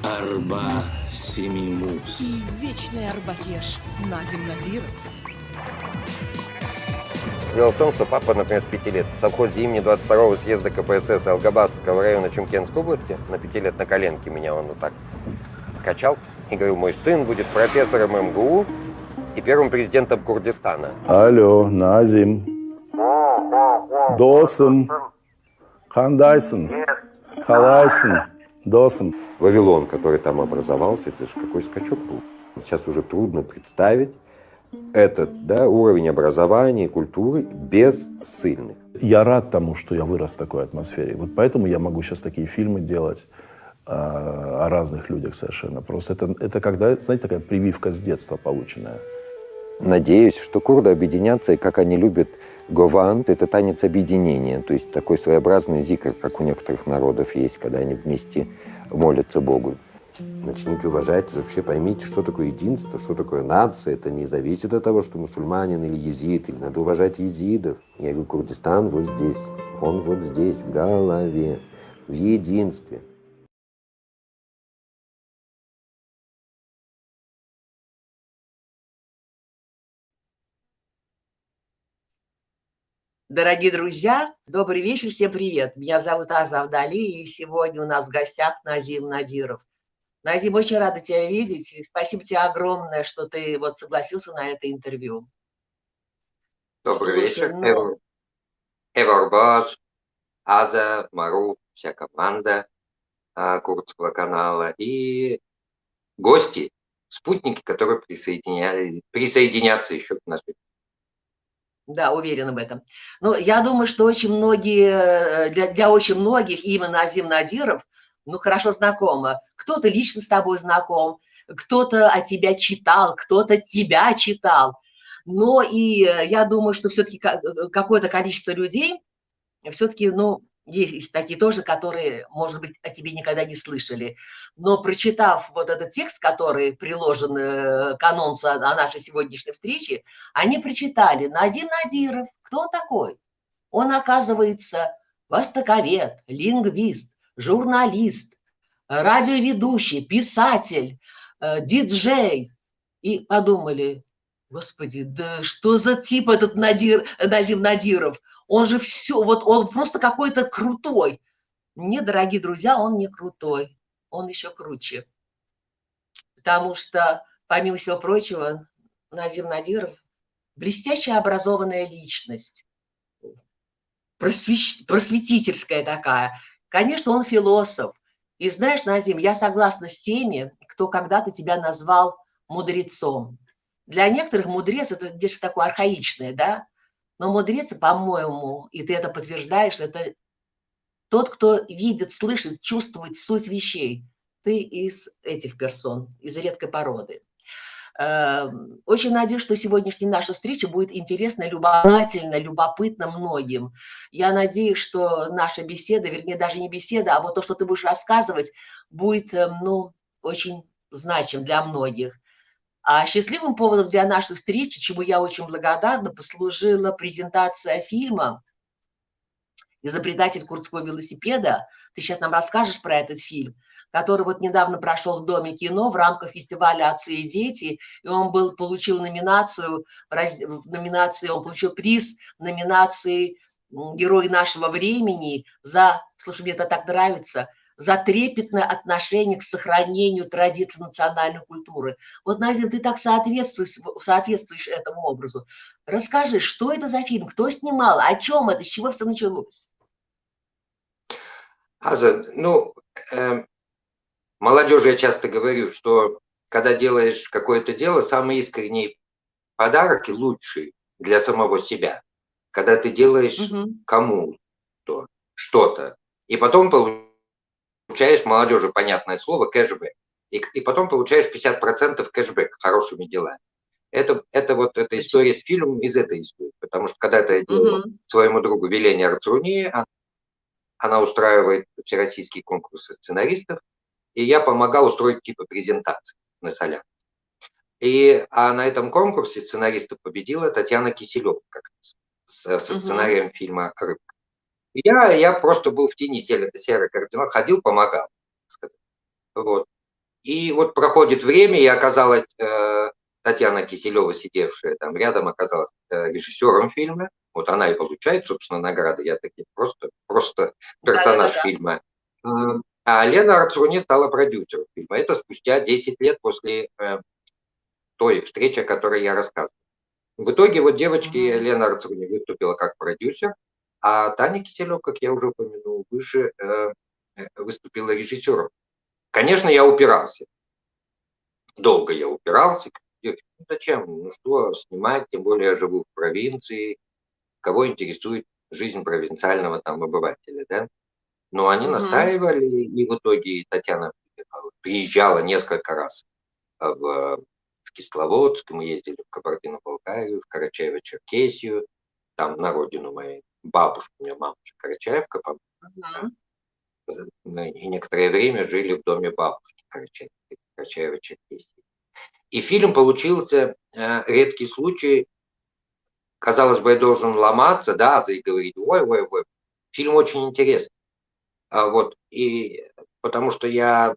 Арба Семимус. И вечный арбакеш Назим Надиров. Дело в том, что папа, например, с 5 лет в совхозе имени 22-го съезда КПСС Алгабасского района Чумкентской области на 5 лет на коленке меня он вот так качал и говорил: мой сын будет профессором МГУ и первым президентом Курдистана. Алло, Назим. Досым. Хандайсын. Халайсын. Досым. Вавилон, который там образовался, это же какой скачок был. Сейчас уже трудно представить этот уровень образования и культуры без ссыльных. Я рад тому, что я вырос в такой атмосфере. Вот поэтому я могу сейчас такие фильмы делать о разных людях совершенно. Просто это когда, знаете, такая прививка с детства полученная. Надеюсь, что курды объединятся, и как они любят Гованд, это танец объединения. То есть такой своеобразный зикр, как у некоторых народов есть, когда они вместе молятся Богу. Начните уважать, вообще поймите, что такое единство, что такое нация. Это не зависит от того, что мусульманин или езид, или надо уважать езидов. Я говорю, Курдистан вот здесь, он вот здесь, в голове, в единстве. Дорогие друзья, добрый вечер, всем привет. Меня зовут Аза Авдали, и сегодня у нас в гостях Назим Надиров. Назим, очень рада тебя видеть. И спасибо тебе огромное, что ты вот согласился на это интервью. Добрый вечер, Эворбаш, Аза, Мару, вся команда Курдского канала и гости, спутники, которые присоединятся еще к нашей. Да, уверена в этом. Но я думаю, что очень многие, для очень многих имя Назим Надиров, хорошо знакомо. Кто-то лично с тобой знаком, кто-то о тебя читал, кто-то тебя читал. Но и я думаю, что все-таки какое-то количество людей все-таки, есть такие тоже, которые, может быть, о тебе никогда не слышали. Но прочитав вот этот текст, который приложен к анонсу о нашей сегодняшней встрече, они прочитали: Назим Надиров, кто он такой? Он, оказывается, востоковед, лингвист, журналист, радиоведущий, писатель, диджей. И подумали: господи, да что за тип этот Назим Надиров? Он же все, вот он просто какой-то крутой. Нет, дорогие друзья, он не крутой, он еще круче. Потому что, помимо всего прочего, Назим Надиров блестяще образованная личность, просветительская такая. Конечно, он философ. И знаешь, Назим, я согласна с теми, кто когда-то тебя назвал мудрецом. Для некоторых мудрец – это где-то такое архаичное, да? Но мудрец, по-моему, и ты это подтверждаешь, это тот, кто видит, слышит, чувствует суть вещей. Ты из этих персон, из редкой породы. Очень надеюсь, что сегодняшняя наша встреча будет интересна, любознательна, любопытна многим. Я надеюсь, что наша беседа, вернее, даже не беседа, а вот то, что ты будешь рассказывать, будет, очень значим для многих. А счастливым поводом для нашей встречи, чему я очень благодарна, послужила презентация фильма «Изобретатель курдского велосипеда». Ты сейчас нам расскажешь про этот фильм, который вот недавно прошел в Доме кино в рамках фестиваля «Отцы и дети», и он получил номинацию, он получил приз в номинации «Герой нашего времени» за, слушай, мне это так нравится, за трепетное отношение к сохранению традиций национальной культуры. Вот, Назим, ты так соответствуешь этому образу. Расскажи, что это за фильм, кто снимал, о чем это, с чего все началось? Аза, молодежи я часто говорю, что когда делаешь какое-то дело, самый искренний подарок и лучший для самого себя, когда ты делаешь кому-то что-то, и потом получаешь, молодежи понятное слово, кэшбэк, и потом получаешь 50% кэшбэк хорошими делами. Это эта история с фильмом из этой истории, потому что когда-то я делал своему другу Велене Арцруни, она устраивает всероссийские конкурсы сценаристов, и я помогал устроить типа презентации на Солях. А на этом конкурсе сценаристов победила Татьяна Киселева как раз со сценарием фильма «Рыбка». И я просто был в тени серый кардинал, ходил, помогал. Вот. И вот проходит время, и оказалась Татьяна Киселева, сидевшая там рядом, оказалась режиссером фильма. Вот она и получает, собственно, награды. Я таки просто персонаж фильма. А Лена Арцруни стала продюсером фильма. Это спустя 10 лет после той встречи, о которой я рассказывал. В итоге вот девочки Лена Арцруни выступила как продюсер, а Таня Киселева, как я уже упомянул выше, выступила режиссером. Конечно, я упирался. Долго я упирался. Зачем? Ну что снимать, тем более я живу в провинции. Кого интересует жизнь провинциального там обывателя, да? Но они настаивали, и в итоге Татьяна приезжала несколько раз в Кисловодск, мы ездили в Кабардино-Балкарию, в Карачаево-Черкесию, там на родину моей бабушки, у меня мама же карачаевка, и некоторое время жили в доме бабушки Карачаево-Черкесии. И фильм получился редкий случай. Казалось бы, я должен ломаться, да, и говорить, ой. Фильм очень интересный. Вот, и потому что я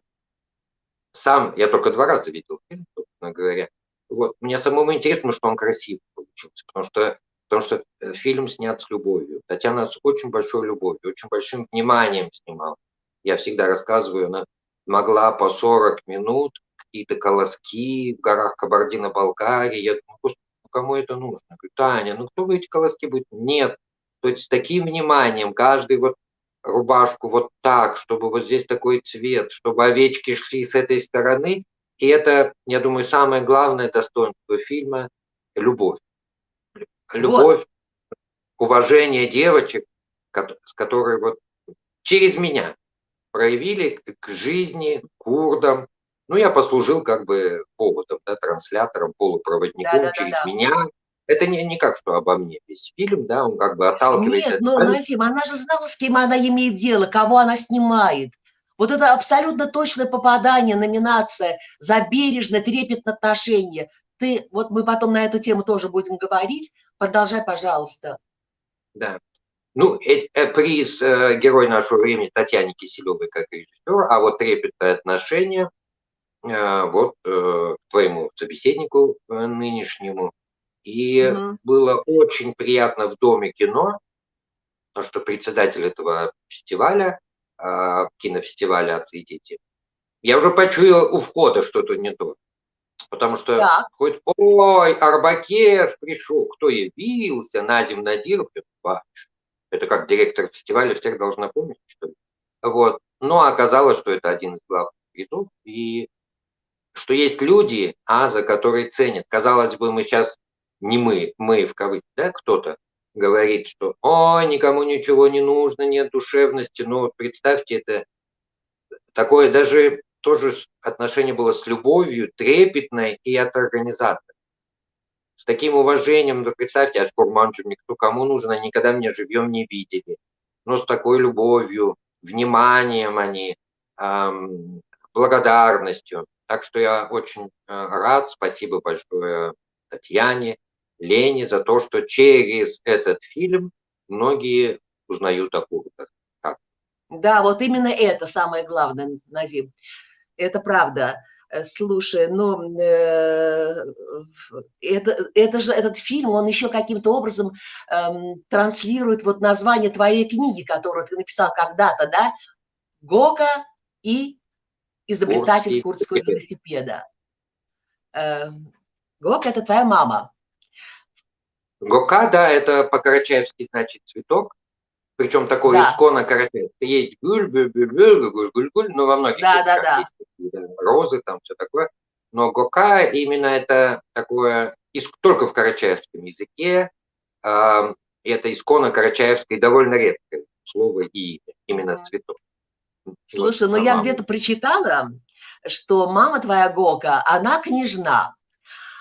только 2 раза видел фильм, собственно говоря. Вот, мне самому интересно, что он красивый получился, потому что фильм снят с любовью. Татьяна с очень большой любовью, очень большим вниманием снимала. Я всегда рассказываю, она могла по 40 минут какие-то колоски в горах Кабардино-Балкарии. Я думаю, господи, ну кому это нужно? Я говорю, Таня, ну кто вы эти колоски будет? Нет. То есть с таким вниманием, каждый вот рубашку вот так, чтобы вот здесь такой цвет, чтобы овечки шли с этой стороны. И это, я думаю, самое главное достоинство фильма – любовь. Любовь, уважение девочек, с которой вот через меня проявили к жизни, к курдам. Ну, я послужил как бы поводом, да, транслятором, полупроводником через меня. Это не как что обо мне весь фильм, да, он как бы отталкивается. Нет, но, Назим, она же знала, с кем она имеет дело, кого она снимает. Вот это абсолютно точное попадание, номинация за бережное, трепетное отношение. Вот мы потом на эту тему тоже будем говорить. Продолжай, пожалуйста. Да. Ну, приз «Герой нашего времени» Татьяне Киселевой как режиссер, а вот трепетное отношение вот к твоему собеседнику нынешнему. И было очень приятно в Доме кино, потому что председатель этого фестиваля, кинофестиваля «Отцы и дети», я уже почуял у входа что-то не то. Потому что хоть, ой, Арбакеш пришел, кто явился, Назим Надиров, это как директор фестиваля, всех должна помнить, что ли. Вот. Но оказалось, что это один из главных призов, и что есть люди, за которые ценят. Казалось бы, мы сейчас, не мы в кавычках, да, кто-то говорит, что ой, никому ничего не нужно, нет душевности. Но вот представьте, это такое даже тоже отношение было с любовью, трепетное и от организатора. С таким уважением, ну, представьте, Ашкурманджу никто кому нужен, они никогда меня живьем не видели. Но с такой любовью, вниманием они, благодарностью. Так что я очень рад, спасибо большое Татьяне, Лене за то, что через этот фильм многие узнают о курдах. Да, вот именно это самое главное, Назим. Это правда. Слушай, ну, это же этот фильм, он еще каким-то образом транслирует вот название твоей книги, которую ты написал когда-то, да? «Гока и изобретатель курдского велосипеда». Гока – это твоя мама. Гока, да, это по-карачаевски значит цветок. Причем такой исконно карачаевский. Есть гуль-гуль-гуль-гуль-гуль, но во многих языках есть такие, розы, там все такое. Но гока именно это такое, только в карачаевском языке, это исконно карачаевское, довольно редкое слово и именно цветок. Слушай, ну я где-то прочитала, что мама твоя Гока, она княжна.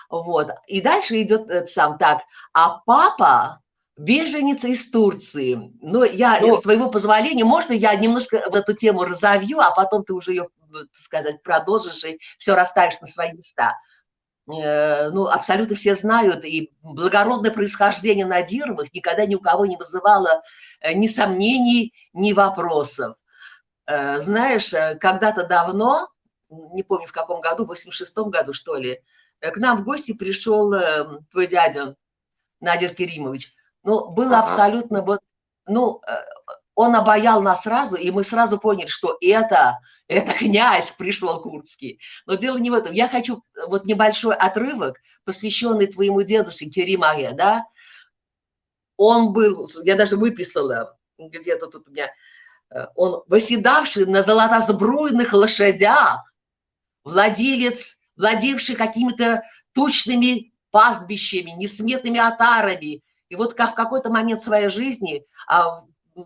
Вот. И дальше идет сам так. А папа беженец из Турции. Но я, с твоего позволения, можно я немножко в эту тему разовью, а потом ты уже ее, так сказать, продолжишь и все расставишь на свои места. Ну, абсолютно все знают, и благородное происхождение Надировых никогда ни у кого не вызывало ни сомнений, ни вопросов. Знаешь, когда-то давно не помню в каком году, в 86-м году, что ли, к нам в гости пришел твой дядя Надир Керимович. Ну, было абсолютно вот, ну, он обаял нас сразу, и мы сразу поняли, что это князь пришел курдский. Но дело не в этом. Я хочу вот небольшой отрывок, посвященный твоему дедушке Керим Ага, да. Он был, я даже выписала, где-то тут у меня, он восседавший на золотозбруйных лошадях, владевший какими-то тучными пастбищами, несметными отарами. И вот как в какой-то момент своей жизни,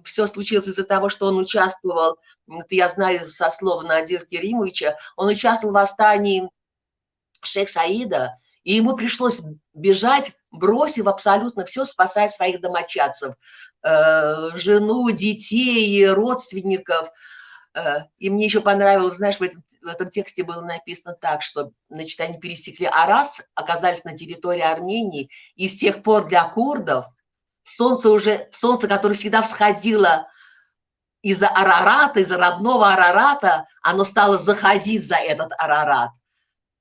все случилось из-за того, что он участвовал, это я знаю со слов Надира Керимовича, он участвовал в восстании Шейх Саида, и ему пришлось бежать, бросив абсолютно все, спасая своих домочадцев, жену, детей, родственников. И мне еще понравилось, знаешь, в этом тексте было написано так, что, значит, они пересекли Арас, оказались на территории Армении, и с тех пор для курдов солнце, которое всегда всходило из-за Арарата, из-за родного Арарата, оно стало заходить за этот Арарат.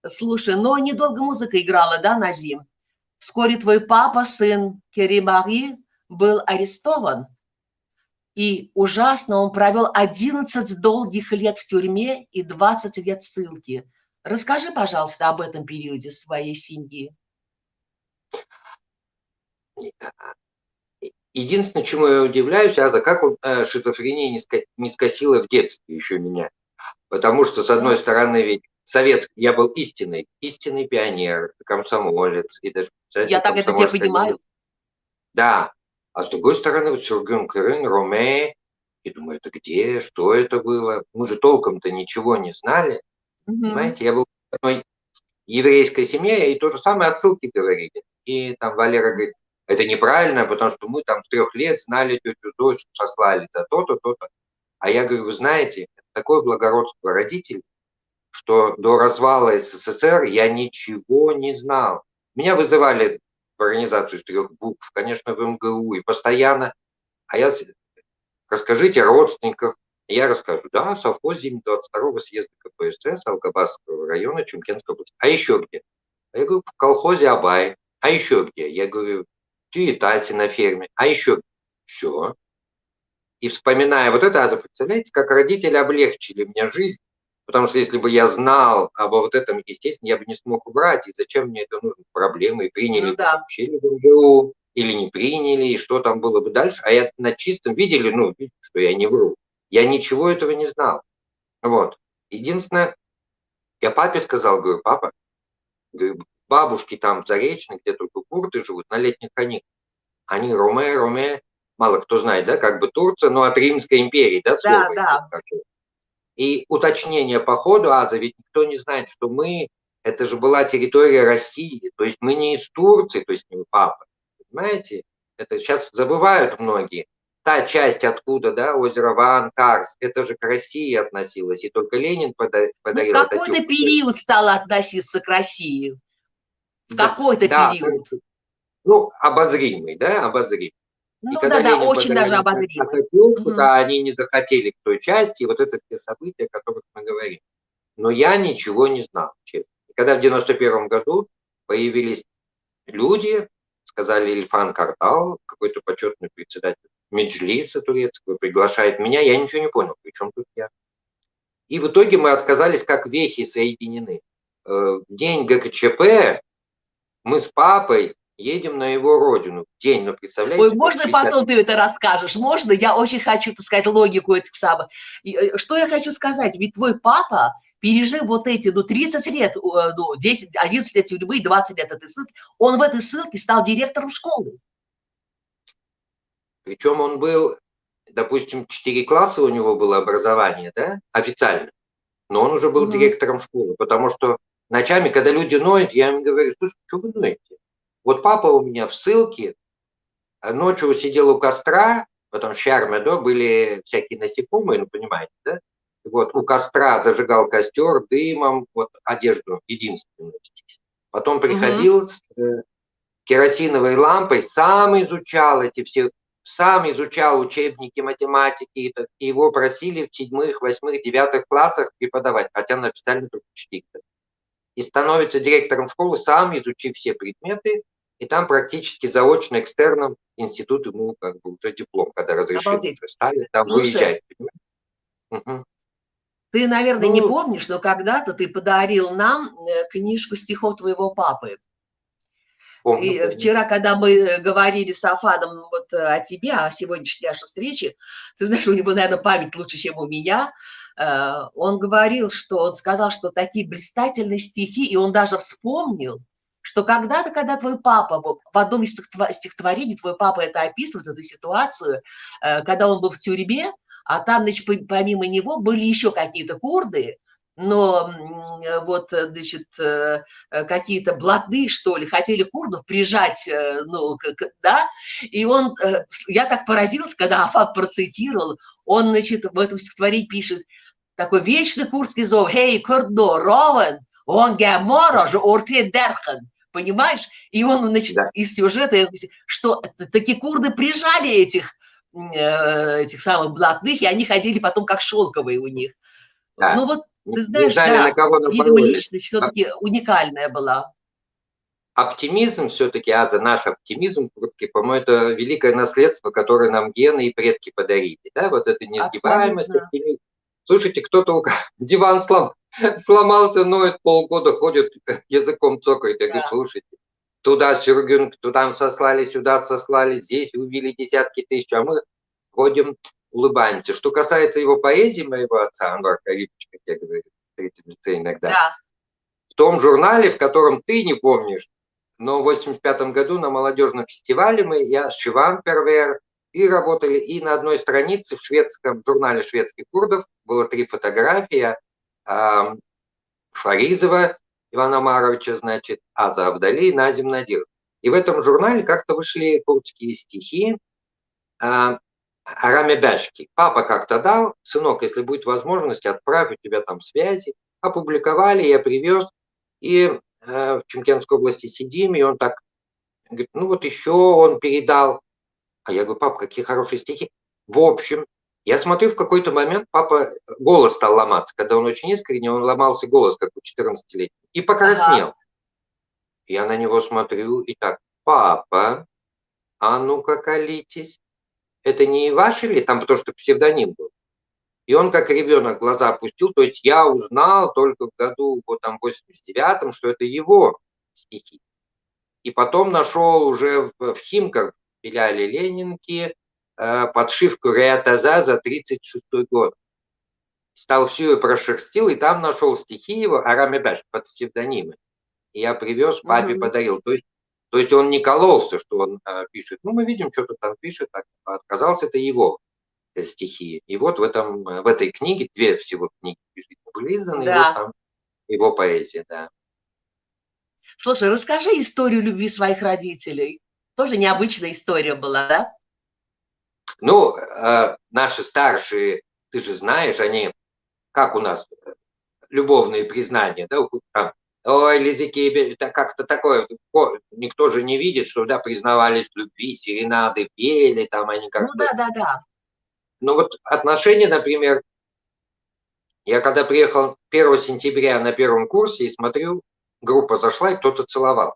Слушай, но недолго музыка играла, да, Назим? Вскоре твой папа, сын Керим Ага, был арестован. И ужасно, он провел 11 долгих лет в тюрьме и 20 лет ссылки. Расскажи, пожалуйста, об этом периоде своей семьи. Единственное, чему я удивляюсь, Аза, как шизофрения не скосила в детстве еще меня. Потому что, с одной стороны, ведь я был истинный пионер, комсомолец. И даже, я так это тебя понимаю. Да. А с другой стороны, вот Сюргюн Кырын, Роме, и думаю, это где, что это было? Мы же толком-то ничего не знали. Понимаете, я был в одной еврейской семье, и то же самое о ссылке говорили. И там Валера говорит, это неправильно, потому что мы там с 3 лет знали тетю Зою, сослали за то-то, то-то. А я говорю, вы знаете, это такое благородство родителей, что до развала СССР я ничего не знал. Меня вызывали в организацию из 3 букв, конечно, в МГУ, и постоянно. А я, расскажите родственников. Я расскажу, да, в совхозе 22-го съезда КПСС Алгабасского района Чумкенской области. А еще где? А я говорю, в колхозе Абай. А еще где? Я говорю, в Тюитасе на ферме. А еще где? Все. И вспоминая вот это, представляете, как родители облегчили мне жизнь, потому что если бы я знал об вот этом, естественно, я бы не смог убрать, и зачем мне это нужно, проблемы, и приняли бы вообще в МГУ, или не приняли, и что там было бы дальше, а я на чистом видели, что я не вру, я ничего этого не знал. Вот. Единственное, я папе сказал, говорю, папа, говорю, бабушки там в Заречной, где только курды живут, на летних каникулах, они Роме, мало кто знает, да, как бы Турция, но от Римской империи, да, слово. Да. И уточнение по ходу, Аза, ведь никто не знает, что это же была территория России, то есть мы не из Турции, то есть не папа, понимаете? Это сейчас забывают многие. Та часть, откуда, да, озеро Ваан-Карс, это же к России относилось, и только Ленин подарил. В какой-то период стало относиться к России. В какой-то период. Обозримый, да, обозримый. Ну да, очень даже обозримый. Да, они не захотели к той части, и вот это те события, о которых мы говорим. Но я ничего не знал, честно. И когда в 91 году появились люди, сказали Ильфан Картал, какой-то почетный председатель Меджлиса турецкого, приглашает меня, я ничего не понял, при чем тут я. И в итоге мы отказались, как вехи соединены. В день ГКЧП мы с папой едем на его родину. День, представляете? Ой, можно потом ты это расскажешь? Можно? Я очень хочу, так сказать, логику этих самых. Что я хочу сказать? Ведь твой папа, пережив вот эти, 30 лет, 10, 11 лет тюрьмы, 20 лет этой ссылки, он в этой ссылке стал директором школы. Причем он был, допустим, 4 класса у него было образование, да, официально. Но он уже был директором школы, потому что ночами, когда люди ноют, я им говорю, слушай, что вы ноете? Вот папа у меня в ссылке, ночью сидел у костра, потом в Шарме, да, были всякие насекомые, понимаете, да? Вот у костра зажигал костер дымом, вот одежду единственную. Потом приходил с керосиновой лампой, сам изучал эти все сам изучал учебники математики, и его просили в 7-х, 8-х, 9-х классах преподавать, хотя он официально только 4. И становится директором школы, сам изучив все предметы, и там практически заочно экстерном институт ему как бы уже диплом, когда разрешили, Обалдеть. ставить, там Слушай, выезжать. Угу. ты, наверное, не Ну, помнишь, но когда-то ты подарил нам книжку стихов твоего папы. помню, И помню. вчера, когда мы говорили с Афадом вот о тебе, о сегодняшней нашей встрече, ты знаешь, у него, наверное, память лучше, чем у меня. Он говорил, что он сказал, что такие блистательные стихи, и он даже вспомнил, что когда-то, когда твой папа, в одном из стихотворений твой папа это описывает, эту ситуацию, когда он был в тюрьме, а там, значит, помимо него были еще какие-то курды, но вот, значит, какие-то блатные, что ли, хотели курдов прижать, ну, да, и он, я так поразилась, когда Афат процитировал, он, значит, в этом стихотворении пишет такой вечный курдский зов, «Хей, курдо, ровен, он гемора же орте дерхан», понимаешь? И он, значит, Да. из сюжета, что такие курды прижали этих самых блатных, и они ходили потом как шелковые у них. Да. Ну вот, ты Не знаешь, знали, на да, кого видимо, напоролись. личность все-таки уникальная была. Оптимизм все-таки, Аза, наш оптимизм, по-моему, это великое наследство, которое нам гены и предки подарили. Да, вот эта несгибаемость, Абсолютно. оптимизм. Слушайте, кто-то диван сломался, ноет полгода, ходит, языком цокает. Я говорю, Да. слушайте, туда Сюргюн, туда сослали, сюда сослали, здесь убили десятки тысяч, а мы ходим, улыбаемся. Что касается его поэзии, моего отца, Анвар Карибович, как я говорю, в третьем лице иногда, Да. в том журнале, в котором ты не помнишь, но в 1985 году на молодежном фестивале я, Шиван Первер, и работали, и на одной странице в шведском журнале шведских курдов было 3 фотографии Фаризова Ивана Маровича, значит, Аза Абдали и Назим Надир. И в этом журнале как-то вышли курдские стихи Араме Бяшки. Папа как-то дал, сынок, если будет возможность, отправь, у тебя там связи. Опубликовали, я привез. И в Чемкенской области сидим, и он так говорит, ну вот еще он передал. А я говорю, папа, какие хорошие стихи. В общем, я смотрю, в какой-то момент папа, голос стал ломаться. Когда он очень искренне, он ломался голос, как у 14-летнего. И покраснел. Ага. Я на него смотрю, и так, папа, а ну-ка колитесь. Это не ваши ли? Там потому что псевдоним был. И он как ребенок глаза опустил. То есть я узнал только в году, вот там, 89-м, что это его стихи. И потом нашел уже в Химках, в филиале Ленинки, подшивку Реатаза за 36-й год. Стал всю ее прошерстил, и там нашел стихи его Араме Бяш под псевдонимы. И я привез, папе подарил. То есть он не кололся, что он пишет. Ну, мы видим, что-то там пишет. Так, оказалось, это его стихи. И вот в этой книге, 2 всего книги были изданы, и вот Да. там его поэзия, да. Слушай, расскажи историю любви своих родителей. Тоже необычная история была, да? Ну, наши старшие, ты же знаешь, они, как у нас, любовные признания, да, там, ой, Лизики, это как-то такое, никто же не видит, что, да, признавались в любви, серенады пели, там они как Ну бы... да, да, да. Ну вот отношения, например, я когда приехал 1 сентября на первом курсе и смотрю, группа зашла, и кто-то целовал.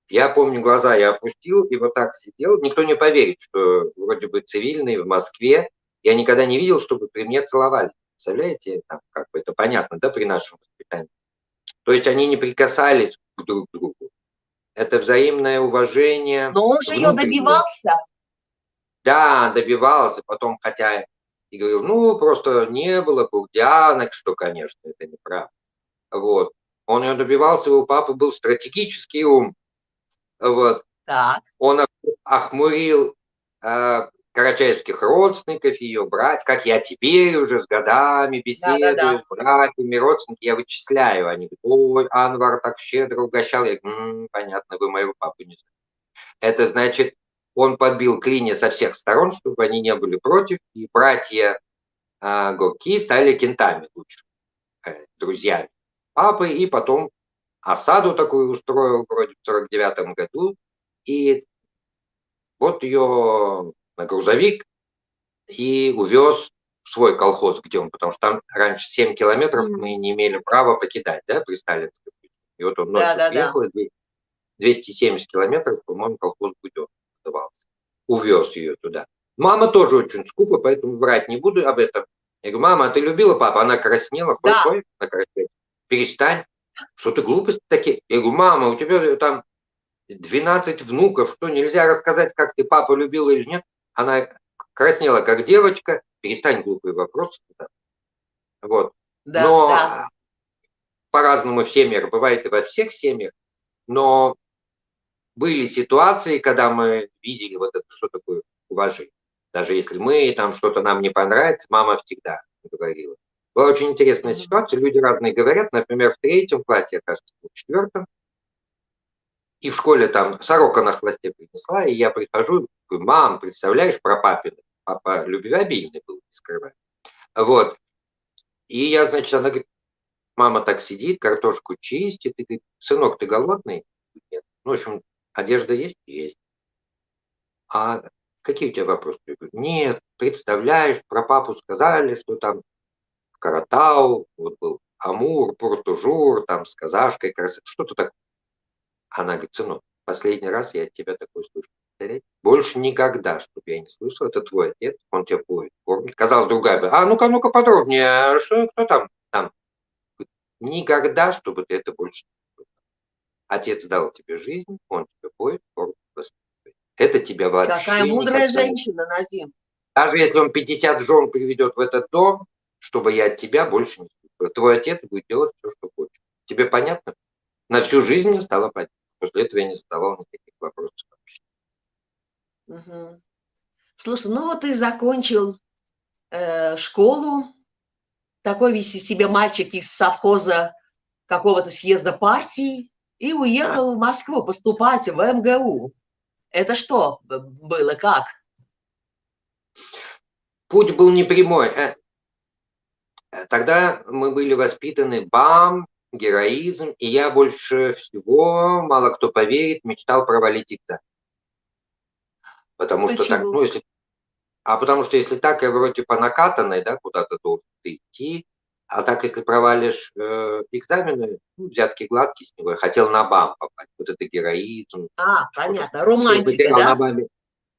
Я помню, глаза я опустил и вот так сидел. Никто не поверит, что вроде бы цивильный в Москве. Я никогда не видел, чтобы при мне целовались. Представляете, там, как бы это понятно, да, при нашем воспитании. То есть они не прикасались друг к другу. Это взаимное уважение. Но он же ее Внутреннее. добивался. Да, добивался. Потом, хотя и говорил, ну, просто не было курдянок, что, конечно, это неправда. Вот. Он ее добивался, у папы был стратегический ум. Вот. Так. Он охмурил карачаевских родственников, ее брать, как я теперь уже с годами беседую Да. с братьями, родственники, я вычисляю. Они говорят, ой, Анвар так щедро угощал. Я говорю, понятно, вы моего папу не знаете. Это значит, он подбил клинья со всех сторон, чтобы они не были против, и братья Горки стали кентами лучше, друзьями папы, и потом осаду такую устроил вроде в 49-м году, и Вот ее на грузовик и увез в свой колхоз, где он, потому что там раньше 7 километров мы не имели права покидать, да, при Сталинской. И вот он ночью приехал, и 270 километров, по-моему, колхоз Будённый назывался. Увез ее туда. Мама тоже очень скупа, поэтому врать не буду об этом. Я говорю, мама, а ты любила папу? Она краснела. Ой, она краснела. Перестань. Что ты глупости такие? Я говорю, мама, у тебя там 12 внуков, что нельзя рассказать, как ты папу любила или нет? Она краснела, как девочка. Перестань глупые вопросы. Вот. Но по-разному в семьях, бывает и во всех семьях, но были ситуации, когда мы видели вот это, что такое уважение. Даже если мы, там что-то нам не понравится, мама всегда говорила. Была очень интересная ситуация, люди разные говорят, например, в 3 классе, я кажется, в 4, и в школе там сорока на хвосте принесла, и я прихожу, говорю, мам, представляешь, про папину. Папа любвеобильный был, не скрывай. Вот. И я, значит, она говорит, мама так сидит, картошку чистит, и говорит, сынок, ты голодный? Нет. Ну, в общем, одежда есть? Есть. А какие у тебя вопросы? Я говорю, нет, представляешь, про папу сказали, что там Каратау, вот был Амур, Пуртужур, там с казашкой, что-то такое. Она говорит, сынок, последний раз я от тебя такое слышу. Больше никогда, чтобы я не слышал, это твой отец, он тебя поет, кормит. Казалось, другая бы, ну-ка подробнее, что, кто там? Там. Никогда, чтобы ты это больше не слышал. Отец дал тебе жизнь, он тебя поет, кормит, воспитывает. Это тебя вообще Какая мудрая никогда женщина, Назим. Даже если он 50 жен приведет в этот дом, чтобы я от тебя больше не слышал. Твой отец будет делать все, что хочет. Тебе понятно? На всю жизнь мне стало понятно. После этого я не задавал никаких вопросов вообще. Угу. Слушай, ну вот ты закончил школу, такой весь из себя мальчик из совхоза какого-то съезда партии, и уехал в Москву поступать в МГУ. Это что было, как? Путь был непрямой. Тогда мы были воспитаны БАМ, героизм, и я больше всего, мало кто поверит, мечтал провалить экзамен. Потому что так, ну, если... потому что если так, я вроде по накатанной, да, куда-то должен идти, а так, если провалишь экзамены, взятки гладкие с него, я хотел на БАМ попасть, вот это героизм. Понятно, романтика, да? На БАМе.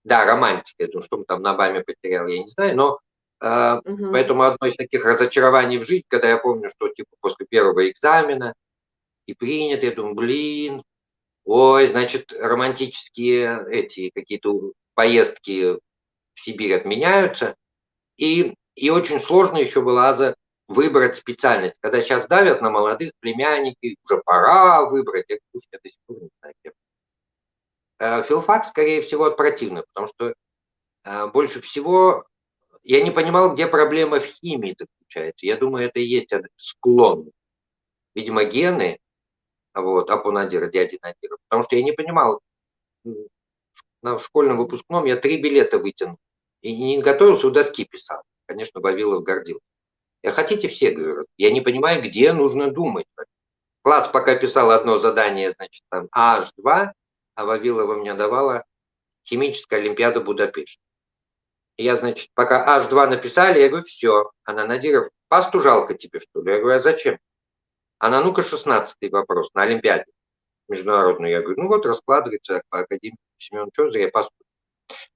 Да, романтика, что мы там на БАМе потерял, я не знаю, но поэтому одно из таких разочарований в жизни, когда я помню, что типа после первого экзамена и принят, я думаю, блин, ой, значит, романтические эти какие-то поездки в Сибирь отменяются, и очень сложно еще было выбрать специальность. Когда сейчас давят на молодых племянники, уже пора выбрать, я говорю, я до сих пор не знаю. Филфак, скорее всего, от противных, потому что больше всего я не понимал, где проблема в химии заключается. Я думаю, это и есть склон. Видимо, гены, вот, Апу Надира, дяди Надира. Потому что я не понимал, на школьном выпускном я 3 билета вытянул. И не готовился, у доски писал. Конечно, Вавилов гордился. Хотите все, говорят. Я не понимаю, где нужно думать. Класс пока писал одно задание, значит, там H2, а Вавилова мне давала химическая олимпиада Будапешт. И я, значит, пока H2 написали, я говорю, все. Она, Надиров, пасту жалко тебе, что ли? Я говорю, а зачем? Она, ну-ка, 16-й вопрос на олимпиаде международную. Я говорю, ну вот, раскладывается по академии Семен, что зря пасту.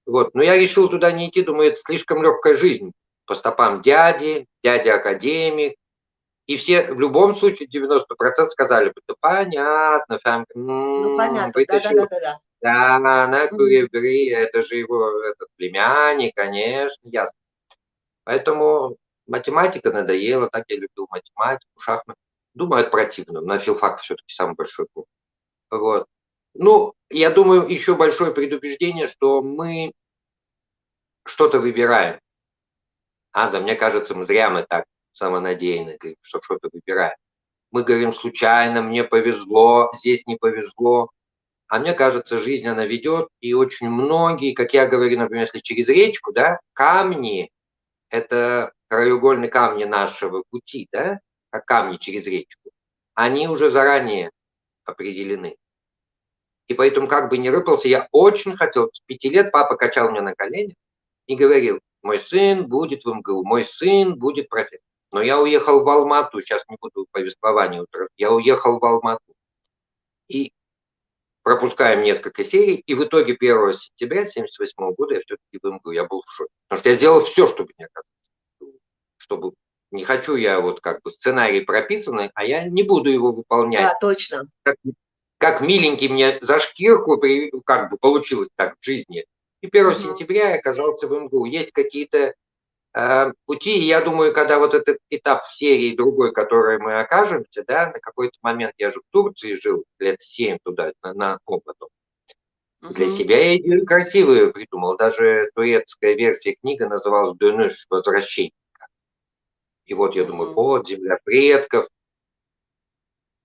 Вот, но я решил туда не идти, думаю, это слишком легкая жизнь. По стопам дяди, дядя академик. И все, в любом случае, 90% сказали бы, да понятно, Ну, понятно, вытащил. да. Да, на куреври, это же его этот племянник, конечно, ясно. Поэтому математика надоела, так я любил математику, шахматы. Думаю, это противно, на филфак все-таки самый большой курс. Вот. Ну, я думаю, еще большое предубеждение, что мы что-то выбираем. Мне кажется, зря мы так самонадеянно говорим, что что-то выбираем. Мы говорим случайно, мне повезло, здесь не повезло. А мне кажется, жизнь, она ведет, и очень многие, как я говорю, например, если через речку, да, камни, это краеугольные камни нашего пути, да, как камни через речку, они уже заранее определены. И поэтому, как бы не рыпался, я очень хотел. С 5 лет папа качал меня на коленях и говорил: мой сын будет в МГУ, мой сын будет профессором. Но я уехал в Алмату, сейчас не буду повествования утратить, я уехал в Алмату. И пропускаем несколько серий, и в итоге 1 сентября 1978 года я все-таки в МГУ. Я был в шоке. Потому что я сделал все, чтобы не оказаться. Чтобы не хочу я вот как бы сценарий прописанный, а я не буду его выполнять. Да, точно. Как миленький мне за шкирку как бы получилось так в жизни. И 1 сентября я оказался в МГУ. Есть какие-то пути, и я думаю, когда вот этот этап в серии другой, в которой мы окажемся, да, на какой-то момент я же в Турции жил, лет 7 туда, на опыту. Для себя я идею красивую придумал. Даже турецкая версия книги называлась «Дönüş», «Возвращение». И вот я думаю, вот, земля предков.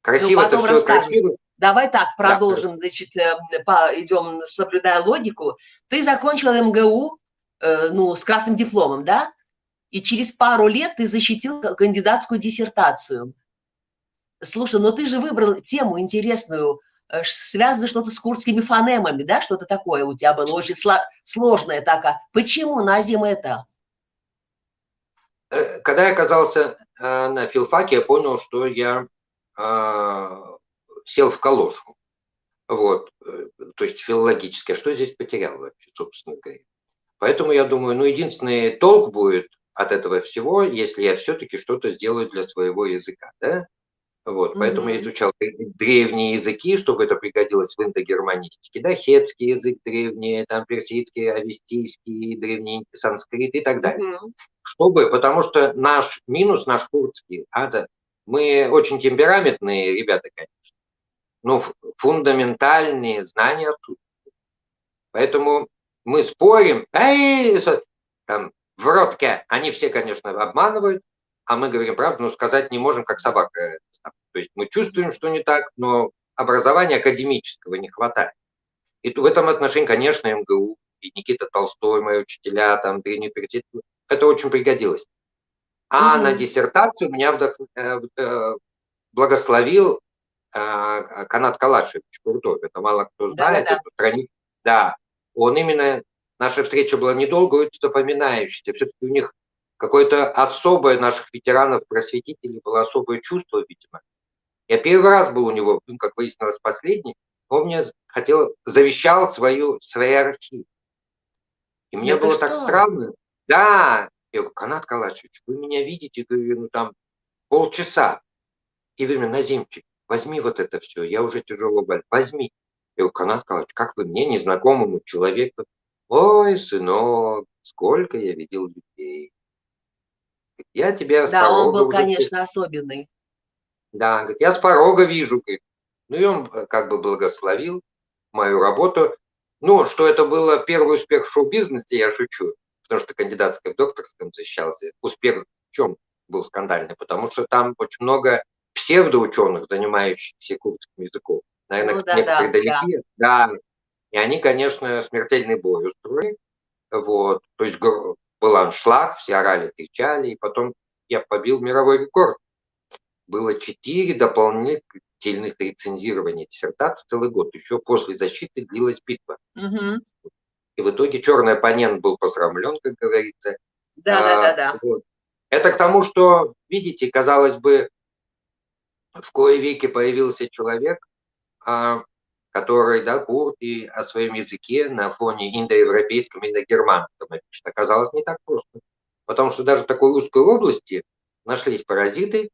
Красиво, это все красиво. Давай так, продолжим, значит, идем, соблюдая логику. Ты закончил МГУ, ну, с красным дипломом, да? И через пару лет ты защитил кандидатскую диссертацию. Слушай, но ты же выбрал тему интересную, связано что-то с курдскими фонемами, да? Что-то такое у тебя было, очень сложное такое. Почему, Назим, это? Когда я оказался на филфаке, я понял, что я сел в калошу. Вот. То есть филологически. А что здесь потерял вообще, собственно говоря? Поэтому я думаю, ну, единственный толк будет от этого всего, если я все-таки что-то сделаю для своего языка, да? Вот. Поэтому я изучал древние языки, чтобы это пригодилось в индогерманистике, да? Хетский язык древний, там персидский, авестийский, древний санскрит и так далее. Чтобы, потому что наш минус, наш курдский, мы очень темпераментные ребята, конечно, но фундаментальные знания отсутствуют. Поэтому мы спорим, там, в ротке, они все, конечно, обманывают, а мы говорим правду, но сказать не можем, как собака. То есть мы чувствуем, что не так, но образования академического не хватает. И в этом отношении, конечно, МГУ и Никита Толстой, мои учителя, там, древний период, это очень пригодилось. А на диссертацию меня благословил Канат Калашевич Куртов. Это мало кто знает. Да, он именно, наша встреча была недолгой, запоминающейся. Все-таки у них какое-то особое, наших ветеранов, просветителей, было особое чувство, видимо. Я первый раз был у него, как выяснилось, последний. Он мне завещал свои архивы. И мне было так странно. Да, я говорю, Канат Калашевич, вы меня видите, говорю, ну там полчаса. И говорю, Назимчик, возьми вот это все, я уже тяжело болен, возьми. Я говорю, Канат Калашевич, как вы мне, незнакомому человеку? Ой, сынок, сколько я видел людей. Я тебя с порога. Да, он был, конечно, особенный. Да, говорит, я с порога вижу. Говорит. Ну и он как бы благословил мою работу. Ну, что это было первый успех в шоу-бизнесе, я шучу. Потому что кандидатским, докторским защищался. Успех в чем был скандальный? Потому что там очень много псевдоученых, занимающихся курдским языком. Наверное, некоторые далеки. Да. И они, конечно, смертельный бой устроили. Вот. То есть был аншлаг, все орали, кричали. И потом я побил мировой рекорд. Было 4 дополнительных рецензирования диссертации целый год. Еще после защиты длилась битва. И в итоге черный оппонент был посрамлен, как говорится. Да. Вот. Это к тому, что, видите, казалось бы, в кои веке появился человек, который, да, курд, и о своем языке на фоне индоевропейском, индогерманском напишет. Оказалось не так просто. Потому что даже в такой узкой области нашлись паразиты,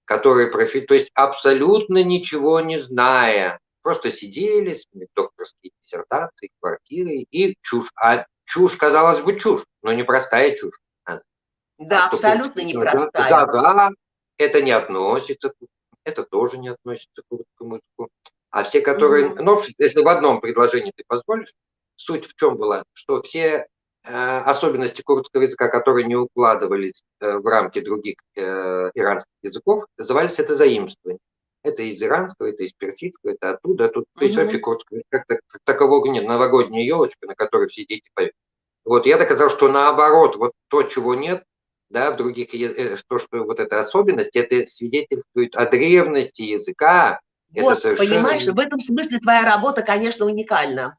которые, то есть абсолютно ничего не зная, просто сидели, докторские диссертации, квартиры и чушь. А чушь, казалось бы, чушь, но не простая чушь. Да, абсолютно непростая. Это не относится, это тоже не относится к курдскому языку. А все, которые... Ну, если в одном предложении ты позволишь, суть в чем была, что все особенности курдского языка, которые не укладывались в рамки других иранских языков, назывались это заимствование. Это из иранского, это из персидского, это оттуда, тут. То есть вообще курдского языка как такового нет. Новогодняя елочка, на которой все дети поют. Вот я доказал, что наоборот, вот то, чего нет, да, в других, то, что вот эта особенность, это свидетельствует о древности языка, Это Вот, совершенно... понимаешь, в этом смысле твоя работа, конечно, уникальна.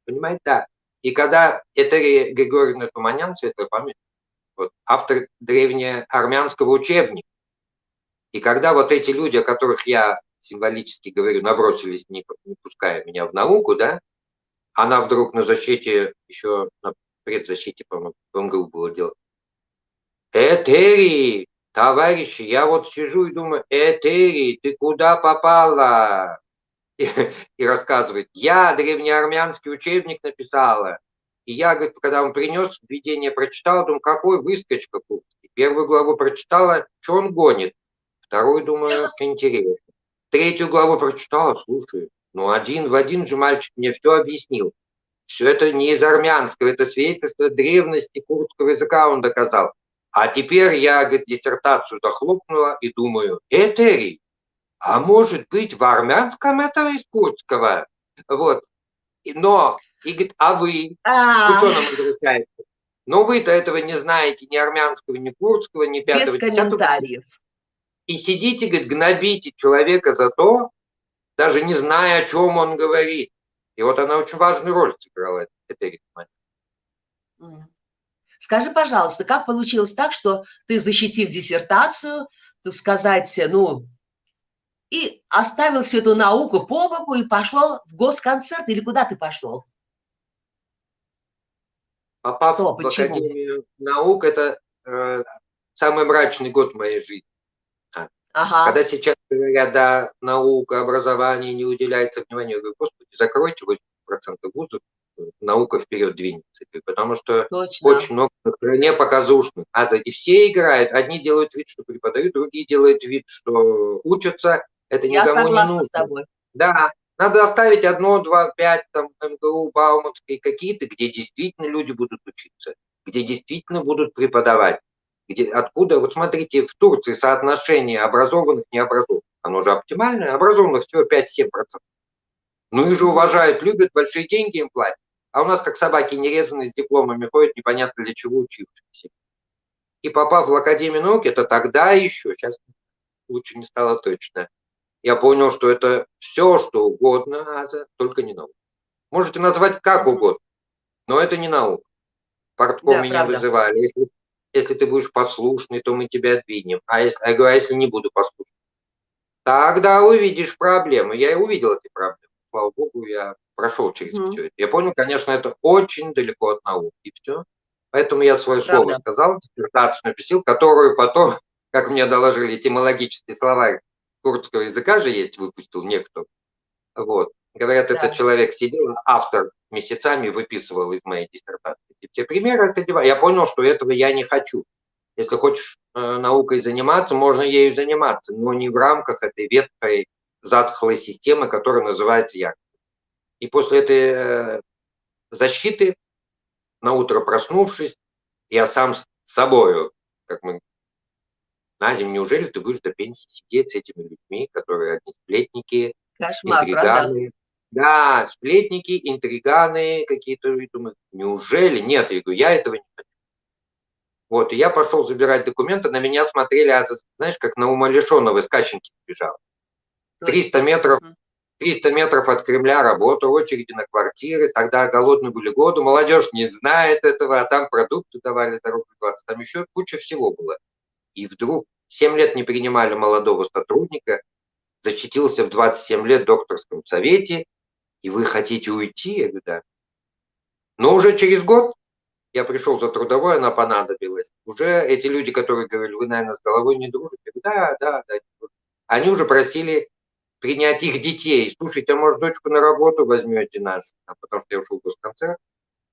Понимаете, да. И когда Этери Григорьевна Туманян, светлая память, вот, автор древнеармянского учебника, и когда вот эти люди, о которых я символически говорю, набросились, не пуская меня в науку, да, она вдруг на защите, еще на предзащите, по-моему, в МГУ было дело. Этери, товарищи, я вот сижу и думаю, Этери, ты куда попала? И рассказывает, я древнеармянский учебник написала. И я, говорит, когда он принес, введение прочитал, думаю, какой выскочка Курский. Первую главу прочитала, что он гонит. Вторую, думаю, интересно. Третью главу прочитала, слушай, ну один в один же мальчик мне все объяснил. Все это не из армянского, это свидетельство древности курдского языка он доказал. А теперь я, говорит, диссертацию захлопнула и думаю, Этери, а может быть в армянском это из курдского? Вот. Но, и говорит, а вы ученым возвращается. Но вы-то этого не знаете, ни армянского, ни курдского, ни пятого, без комментариев. И сидите, говорит, гнобите человека за то, даже не зная, о чем он говорит. И вот она очень важную роль сыграла, Этери. Скажи, пожалуйста, как получилось так, что ты, защитив диссертацию, так сказать, ну, и оставил всю эту науку по боку и пошел в госконцерт, или куда ты пошел? Попав Что, в почему? Академию наук, это самый мрачный год в моей жизни. Ага. Когда сейчас говорят, да, наука, образование не уделяется внимания, я говорю, господи, закройте 80% вузов, наука вперед двинется. Потому что Точно. очень много в стране показушных. И все играют. Одни делают вид, что преподают, другие делают вид, что учатся. Это Я никому не согласна нужно. с тобой. Да, надо оставить 1, 2, 5, там, МГУ, Бауманской какие-то, где действительно люди будут учиться, где действительно будут преподавать. Откуда, вот смотрите, в Турции соотношение образованных и необразованных, оно же оптимальное, образованных всего 5-7%. Ну их же уважают, любят, большие деньги им платят. А у нас как собаки нерезанные с дипломами ходят, непонятно для чего учившиеся. И попав в Академию наук, это тогда еще, сейчас лучше не стало точно, я понял, что это все, что угодно, только не наука. Можете назвать как угодно, но это не наука. Портком Да, меня правда. вызывали. Если ты будешь послушный, то мы тебя двинем. Я говорю, а если не буду послушный? Тогда увидишь проблемы. Я и увидел эти проблемы. Слава богу, я прошел через все это. Я понял, конечно, это очень далеко от науки. И все. Поэтому я свое слово сказал, диссертацию написал, которую потом, как мне доложили, этимологический словарь курдского языка же есть, выпустил некто. Вот. Говорят, этот человек сидел, автор месяцами выписывал из моей диссертации. Те примеры, я понял, что этого я не хочу. Если хочешь наукой заниматься, можно ею заниматься, но не в рамках этой ветхой, затхлой системы, которая называется я. И после этой защиты, наутро проснувшись, я сам с собою, как мы, Назим, неужели ты будешь до пенсии сидеть с этими людьми, которые одни сплетники, интриганы? Правда? Да, сплетники, интриганы какие-то. Думаю, неужели? Нет, я говорю, я этого не хочу. Вот, и я пошел забирать документы, на меня смотрели, знаешь, как на умалишенного из Кащенки бежал. 300 метров от Кремля работа, очереди на квартиры, тогда голодные были годы, молодежь не знает этого, а там продукты давали за рубль 20, там еще куча всего было. И вдруг 7 лет не принимали молодого сотрудника, защитился в 27 лет в докторском совете, и вы хотите уйти? Я говорю, да. Но уже через год я пришел за трудовой, она понадобилась. Уже эти люди, которые говорили, вы, наверное, с головой не дружите. Я говорю, да. Они уже просили принять их детей. Слушайте, а может, дочку на работу возьмете нашу? Потому что я ушел в госконцерт,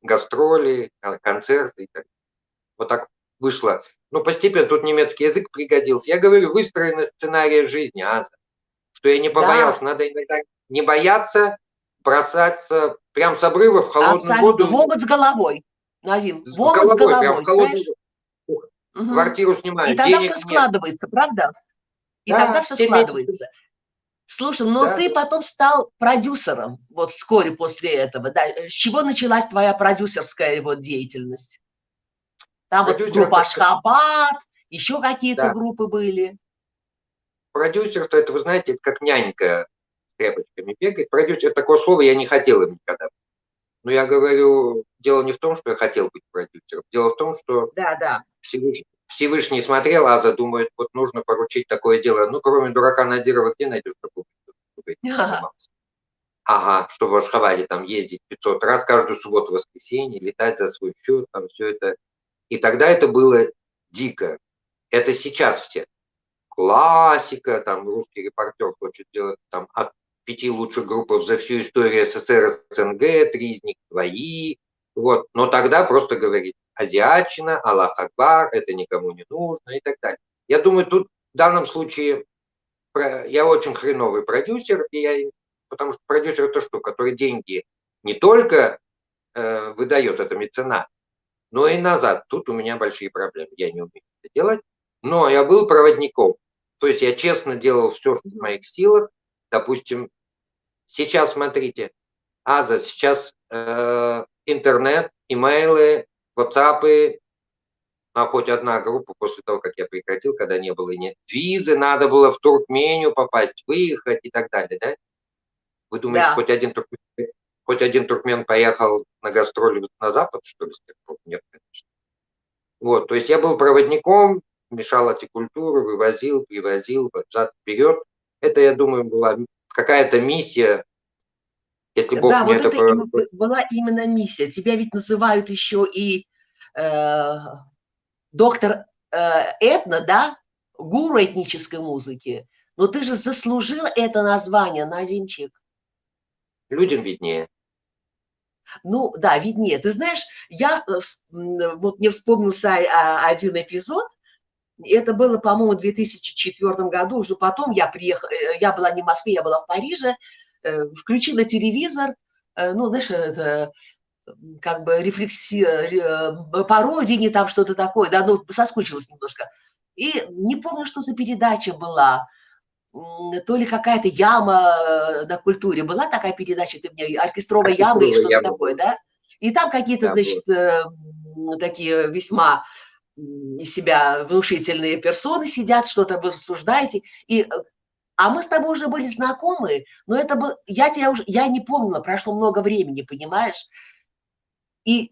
гастроли, концерты и так далее. Вот так вышло. Ну, постепенно тут немецкий язык пригодился. Я говорю, выстроены сценарии жизни, Аза. Что я не побоялся. Да. Надо иногда не бояться бросаться прям с обрыва в холодную воду. В омут с головой, Назим. В омут с головой, прям в холодную воду. Квартиру снимаю. И тогда все складывается, правда? И тогда все складывается. Слушай, но ты потом стал продюсером, вот вскоре после этого. Да? С чего началась твоя продюсерская вот деятельность? Там вот группа Ашхабад, еще какие-то группы были. Продюсерство, это, вы знаете, это как нянька. тряпочками бегать. Продюсер, такое слово я не хотел им никогда. Но я говорю, дело не в том, что я хотел быть продюсером. Дело в том, что Всевышний смотрел, Аза думает, вот нужно поручить такое дело. Ну, кроме дурака Надирова, где найдешь такую, чтобы этим занимался? Ага, чтобы в Ашхабаде там ездить 500 раз каждую субботу-воскресенье, летать за свой счет, там все это. И тогда это было дико. Это сейчас все. Классика, там русский репортер хочет делать там от 5 лучших групп за всю историю СССР, СНГ, 3 из них твои. Вот. Но тогда просто говорит азиатчина, Аллах Акбар, это никому не нужно и так далее. Я думаю, тут в данном случае я очень хреновый продюсер, потому что продюсер это что, который деньги не только выдает, это меценат, но и назад. Тут у меня большие проблемы, я не умею это делать. Но я был проводником. То есть я честно делал все, что в моих силах. Допустим, сейчас, смотрите, Аза, сейчас интернет, имейлы, ватсапы, а хоть одна группа после того, как я прекратил, когда не было и нет визы, надо было в Туркмению попасть, выехать и так далее, да? Вы думаете, хоть один туркмен поехал на гастроли на Запад, что ли, с тех пор? Нет, конечно. Вот, то есть я был проводником, мешал эти культуры, вывозил, привозил, взад-вперед. Это, я думаю, была какая-то миссия, если Бог да, мне вот это была именно миссия. Тебя ведь называют еще и доктор этно, да, гуру этнической музыки. Но ты же заслужил это название, Назимчик. Людям виднее. Ну, да, виднее. Ты знаешь, вот мне вспомнился один эпизод. Это было, по-моему, в 2004 году. Уже потом я приехала, я была не в Москве, я была в Париже. Включила телевизор, ну, знаешь, это как бы по родине, там что-то такое, да, ну, соскучилась немножко. И не помню, что за передача была. То ли какая-то яма на культуре. Была такая передача, ты мне, оркестровая яма или что-то такое, да? И там какие-то, значит, такие весьма из себя внушительные персоны сидят, что-то вы рассуждаете. А мы с тобой уже были знакомы, но это был, я не помнила, прошло много времени, понимаешь? И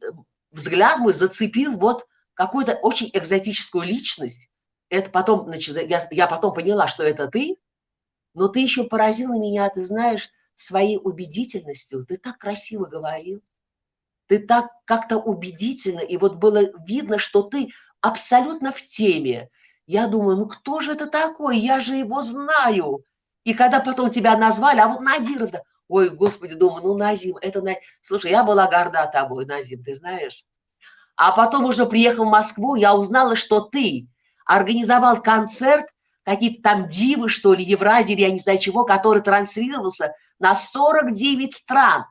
взгляд мой зацепил вот какую-то очень экзотическую личность. Это потом, значит, я потом поняла, что это ты, но ты еще поразила меня, ты знаешь, своей убедительностью. Ты так красиво говорил, ты так как-то убедительно, и вот было видно, что ты абсолютно в теме. Я думаю, ну кто же это такой? Я же его знаю. И когда потом тебя назвали, а вот Надиров, да, ой, господи, думаю, ну Назим, слушай, я была горда тобой, Назим, ты знаешь. А потом уже приехав в Москву, я узнала, что ты организовал концерт, какие-то там дивы, что ли, Евразии, я не знаю чего, который транслировался на 49 стран.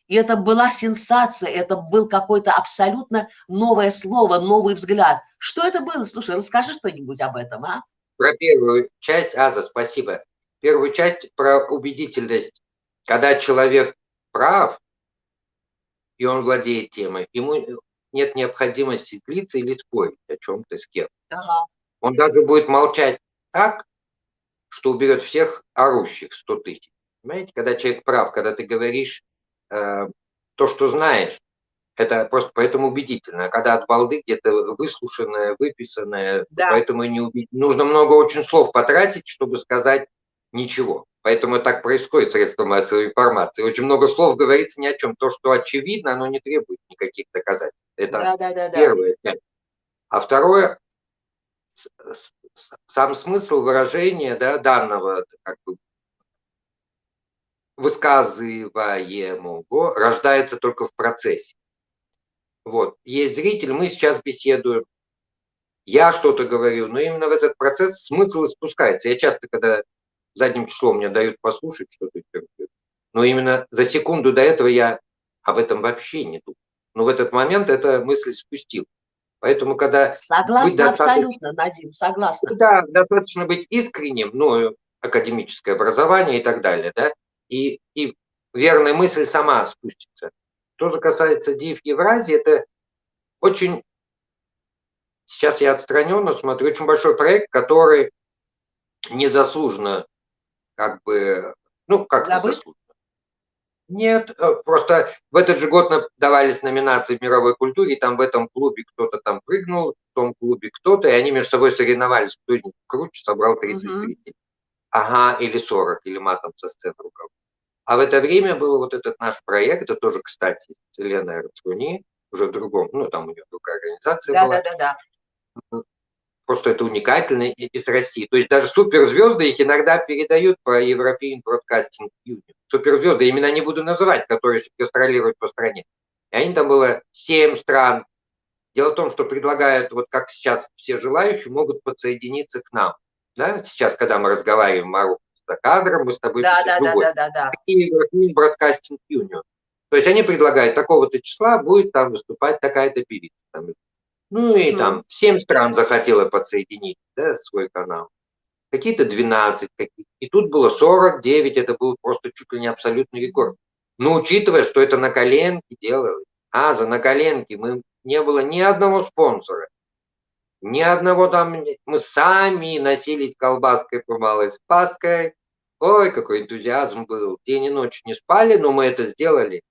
И это была сенсация, это был какое-то абсолютно новое слово, новый взгляд. Что это было? Слушай, расскажи что-нибудь об этом, а? Про первую часть, Аза, спасибо. Первую часть про убедительность. Когда человек прав, и он владеет темой, ему нет необходимости злиться или спорить о чем-то с кем. Ага. Он даже будет молчать так, что уберет всех орущих 100 тысяч. Понимаете, когда человек прав, когда ты говоришь то, что знаешь, это просто поэтому убедительно. А когда от балды где-то выслушанное, выписанное, Да. поэтому нужно много очень слов потратить, чтобы сказать ничего. Поэтому так происходит средства массовой информации. Очень много слов говорится ни о чем. То, что очевидно, оно не требует никаких доказательств. Это первая часть. А второе, сам смысл выражения, да, данного как бы высказываемого рождается только в процессе. Вот. Есть зритель, мы сейчас беседуем, я что-то говорю, но именно в этот процесс смысл испускается. Я часто, когда задним числом мне дают послушать что-то, но именно за секунду до этого я об этом вообще не думаю. Но в этот момент эта мысль спустил. Поэтому, когда... Согласна абсолютно, Назим, согласна. Да, достаточно быть искренним, ну, академическое образование и так далее, да, и верная мысль сама спустится. Что же касается Див Евразии, это очень, сейчас я отстраненно смотрю, очень большой проект, который незаслуженно как бы Ну, как Забыть? заслуженно. Нет, просто в этот же год давались номинации в мировой культуре, и там в этом клубе кто-то там прыгнул, в том клубе кто-то, и они между собой соревновались, кто из них круче собрал 30 Мгм. зрителей. Ага, или 40, или матом со сцены ругал. А в это время был вот этот наш проект, это тоже, кстати, с Еленой Арцуни, уже в другом, ну, там у нее другая организация была. Да-да-да-да. Просто это уникально из России. То есть даже суперзвезды их иногда передают по European Broadcasting Union. Суперзвезды, имена не буду называть, которые гастролируют по стране. И они там было 7 стран. Дело в том, что предлагают, вот как сейчас все желающие могут подсоединиться к нам. Да? Сейчас, когда мы разговариваем, Марук, за кадром, мы с тобой сейчас любой. Да-да-да-да-да-да. И European Broadcasting Union. То есть они предлагают, такого-то числа будет там выступать такая-то певица. Там, ну и там 7 стран захотело подсоединить, да, свой канал. Какие-то 12, какие-то. И тут было 49, это был просто чуть ли не абсолютный рекорд. Но учитывая, что это на коленке делалось, за на коленке не было ни одного спонсора, ни одного там, мы сами носились колбаской по Малой Спасской. Ой, какой энтузиазм был. День и ночь не спали, но мы это сделали.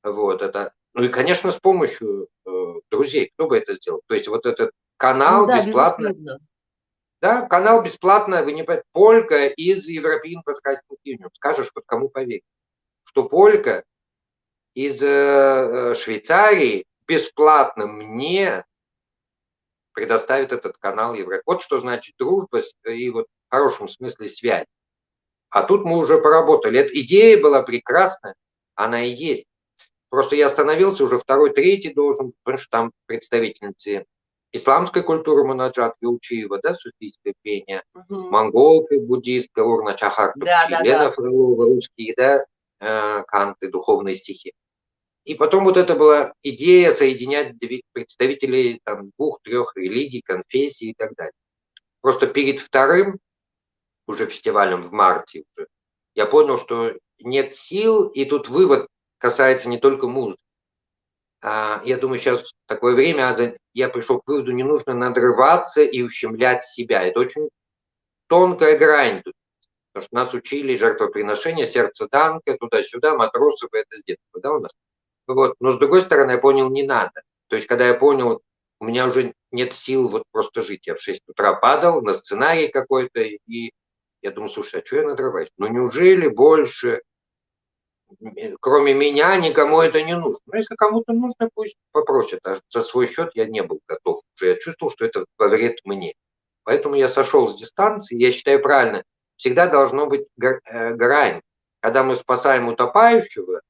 Вот это. Ну и, конечно, с помощью друзей. Кто бы это сделал? То есть вот этот Ну канал да, бесплатно. безусловно. Да, канал бесплатно, вы не понимаете, полька из European Broadcasting Union. Скажешь, вот кому поверить, что полька из Швейцарии бесплатно мне предоставит этот канал Европы. Вот что значит дружба и вот в хорошем смысле связь. А тут мы уже поработали. Эта идея была прекрасная, она и есть. Просто я остановился, уже второй, третий должен, потому что там представительницы исламской культуры Мунаджат Вилчиева, да, суфийское пение, монголка, буддистка, Урна Чахар Тукчи, Лена Фролова, русские, да, канты, духовные стихи. И потом вот это была идея соединять представителей там 2-3 религий, конфессий и так далее. Просто перед вторым уже фестивалем в марте уже, я понял, что нет сил, и тут вывод касается не только музыки. Я думаю, сейчас такое время, я пришел к выводу, не нужно надрываться и ущемлять себя. Это очень тонкая грань тут. Потому что нас учили жертвоприношение, сердце танка, туда-сюда, матросов, это с детства, да, у нас? Вот. Но с другой стороны, я понял, не надо. То есть, когда я понял, у меня уже нет сил вот просто жить. Я в 6 утра падал на сценарий какой-то, и я думаю, слушай, а что я надрываюсь? Ну неужели больше, кроме меня, никому это не нужно? Ну, если кому-то нужно, пусть попросят. А за свой счет я не был готов. Уже я чувствовал, что это во вред мне. Поэтому я сошел с дистанции. Я считаю правильно. Всегда должно быть грань. Когда мы спасаем утопающего,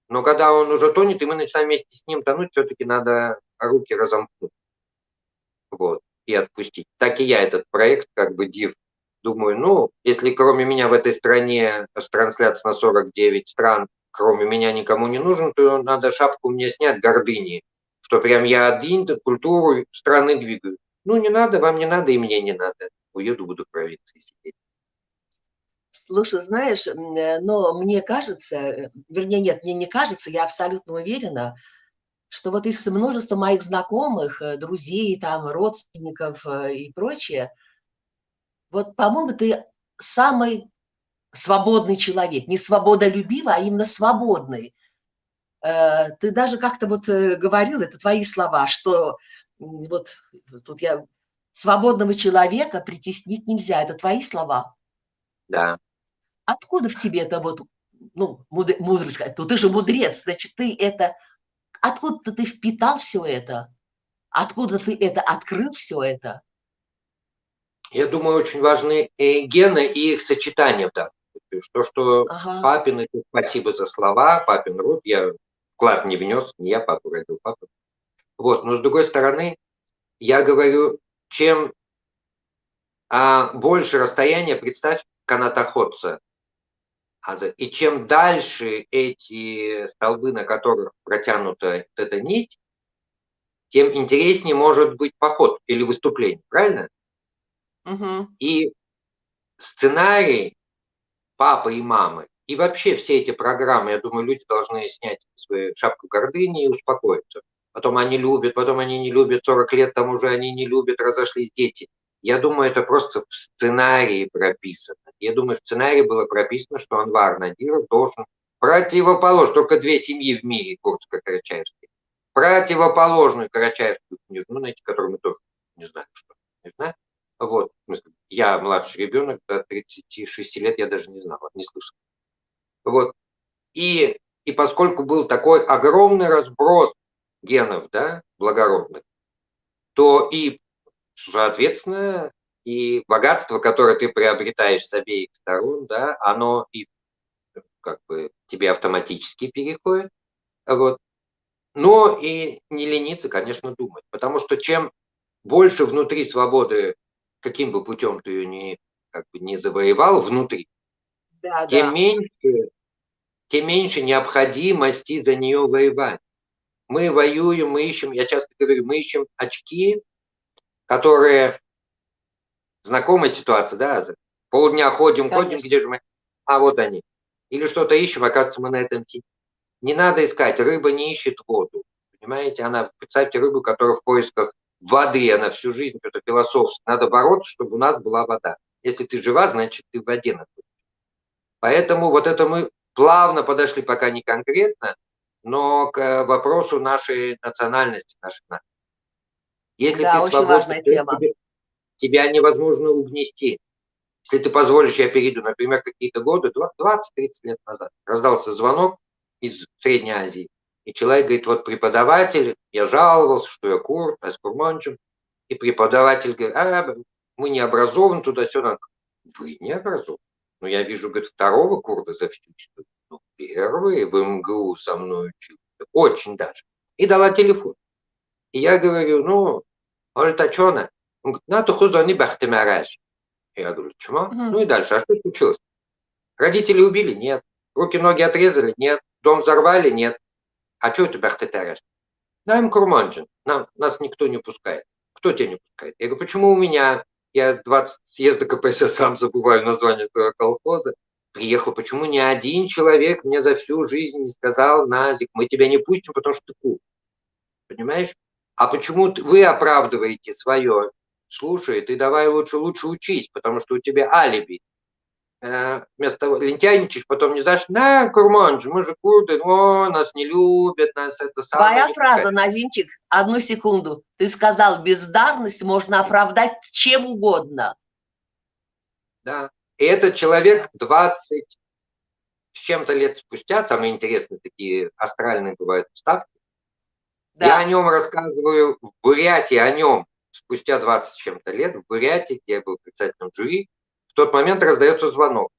но когда он уже тонет, и мы начинаем вместе с ним тонуть, все-таки надо руки разомкнуть. Вот. И отпустить. Так и я этот проект, как бы див, думаю, ну, если кроме меня в этой стране с трансляцией на 49 стран, кроме меня никому не нужен, то надо шапку мне снять гордыни, что прям я один культуру страны двигаю. Ну, не надо, вам не надо, и мне не надо. Уеду, буду в провинции сидеть. Слушай, знаешь, но мне кажется, вернее, нет, мне не кажется, я абсолютно уверена, что вот из множества моих знакомых, друзей, там, родственников и прочее, вот, по-моему, ты самый свободный человек. Не свободолюбивый, а именно свободный. Ты даже как-то вот говорил, это твои слова, что вот тут я свободного человека притеснить нельзя. Это твои слова. Да. Откуда в тебе это вот, ну, мудрость сказать? Ну, ты же мудрец, значит, ты это... Откуда ты впитал все это? Откуда ты это открыл, все это? Я думаю, очень важны гены и их сочетание в данном случае. Что папин, это спасибо за слова, папин род, я вклад не внес, не я папу родил, папа. Вот, но с другой стороны, я говорю, чем больше расстояние, представь, канатоходца, и чем дальше эти столбы, на которых протянута эта нить, тем интереснее может быть поход или выступление, правильно? И сценарий папы и мамы, и вообще все эти программы, я думаю, люди должны снять свою шапку гордыни и успокоиться. Потом они любят, потом они не любят, 40 лет там уже они не любят, разошлись дети. Я думаю, это просто в сценарии прописано. Я думаю, в сценарии было прописано, что Анвар Надиров должен противоположно, только две семьи в мире, Курско-Карачаевские, противоположную Карачаевскую княжну, знаете, которую мы тоже не знаем, что не знаем. Вот, я младший ребенок, до 36 лет я даже не знал, не слышал. Вот, и поскольку был такой огромный разброс генов, да, благородных, то и, соответственно, и богатство, которое ты приобретаешь с обеих сторон, да, оно и как бы тебе автоматически переходит. Вот. Но и не лениться, конечно, думать. Потому что чем больше внутри свободы, каким бы путем ты ее не завоевал внутри, тем меньше необходимости за нее воевать. Мы воюем, мы ищем, я часто говорю, мы ищем очки, которые... Знакомая ситуация, да? Полдня ходим, где же мы? А вот они. Или что-то ищем, оказывается, мы на этом сидим. Не надо искать, рыба не ищет воду. Понимаете, представьте рыбу, которая в поисках воды, она всю жизнь, это философски. Надо бороться, чтобы у нас была вода. Если ты жива, значит, ты в воде находишься. Поэтому вот это мы плавно подошли, пока не конкретно, но к вопросу нашей национальности, нашей нации. Если ты очень важная тема. Тебя невозможно угнести. Если ты позволишь, я перейду, например, какие-то годы, 20-30 лет назад, раздался звонок из Средней Азии, и человек говорит, вот преподаватель, я жаловался, что я курд, а с курманчем, и преподаватель говорит, мы не образованы туда-сюда. Вы не образованы? Ну, я вижу, говорит, второго курда за всю историю. Ну, первый в МГУ со мной учился. Очень даже. И дала телефон. И я говорю, ну, Ольтачона, он говорит, надо хузони бахтемараш. Я говорю, чему? Ну и дальше, а что случилось? Родители убили? Нет. Руки-ноги отрезали? Нет. Дом взорвали? Нет. А что это бахтетараш? Нам курманджин, нас никто не пускает. Кто тебя не пускает? Я говорю, почему у меня, я 20 съезда КПСС, сам забываю название своего колхоза, приехал, почему ни один человек мне за всю жизнь не сказал, Назик, мы тебя не пустим, потому что ты курд. Понимаешь? А почему вы оправдываете свое? Слушай, ты давай лучше учись, потому что у тебя алиби. Вместо того, лентяйничаешь, потом не знаешь, курманджи, мы же курды, нас не любят, нас это самое. Твоя фраза, Назимчик, одну секунду. Ты сказал, бездарность можно оправдать чем угодно. Да. И этот человек 20 с чем-то лет спустя, самые интересные такие астральные бывают вставки, да. Я о нем рассказываю в Бурятии, о нем спустя 20 с чем-то лет, в Бурятии, где я был председателем жюри, в тот момент раздается звонок.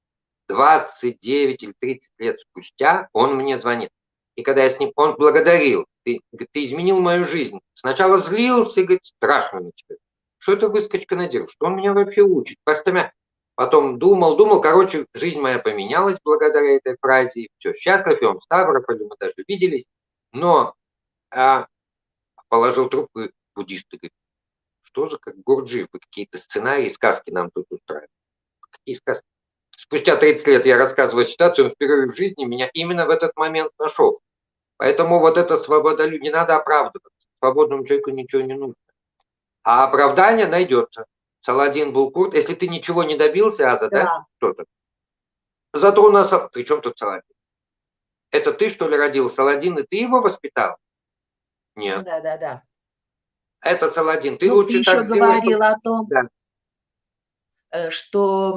29 или 30 лет спустя он мне звонит. И когда я с ним, он благодарил. Ты изменил мою жизнь. Сначала злился, и говорит, страшно на тебя. Что это выскочка Надиров? Что он меня вообще учит? Потом думал. Короче, жизнь моя поменялась благодаря этой фразе. И все, счастлив, и он в Ставрополе, мы даже виделись. Но положил трубку, и буддисты говорят, что за как Гурджиев, вы какие-то сценарии, сказки нам тут устраивают. Какие сказки? Спустя 30 лет я рассказываю ситуацию, он впервые в жизни меня именно в этот момент нашел. Поэтому вот эта свобода, не надо оправдываться. Свободному человеку ничего не нужно. А оправдание найдется. Саладин был курд. Если ты ничего не добился, Аза, да? Кто-то. Зато у нас... При чем тут Саладин? Это ты, что ли, родил Саладин, и ты его воспитал? Нет. Да. Это Саладин. Ты лучше ты так еще говорил сделай, о том, что,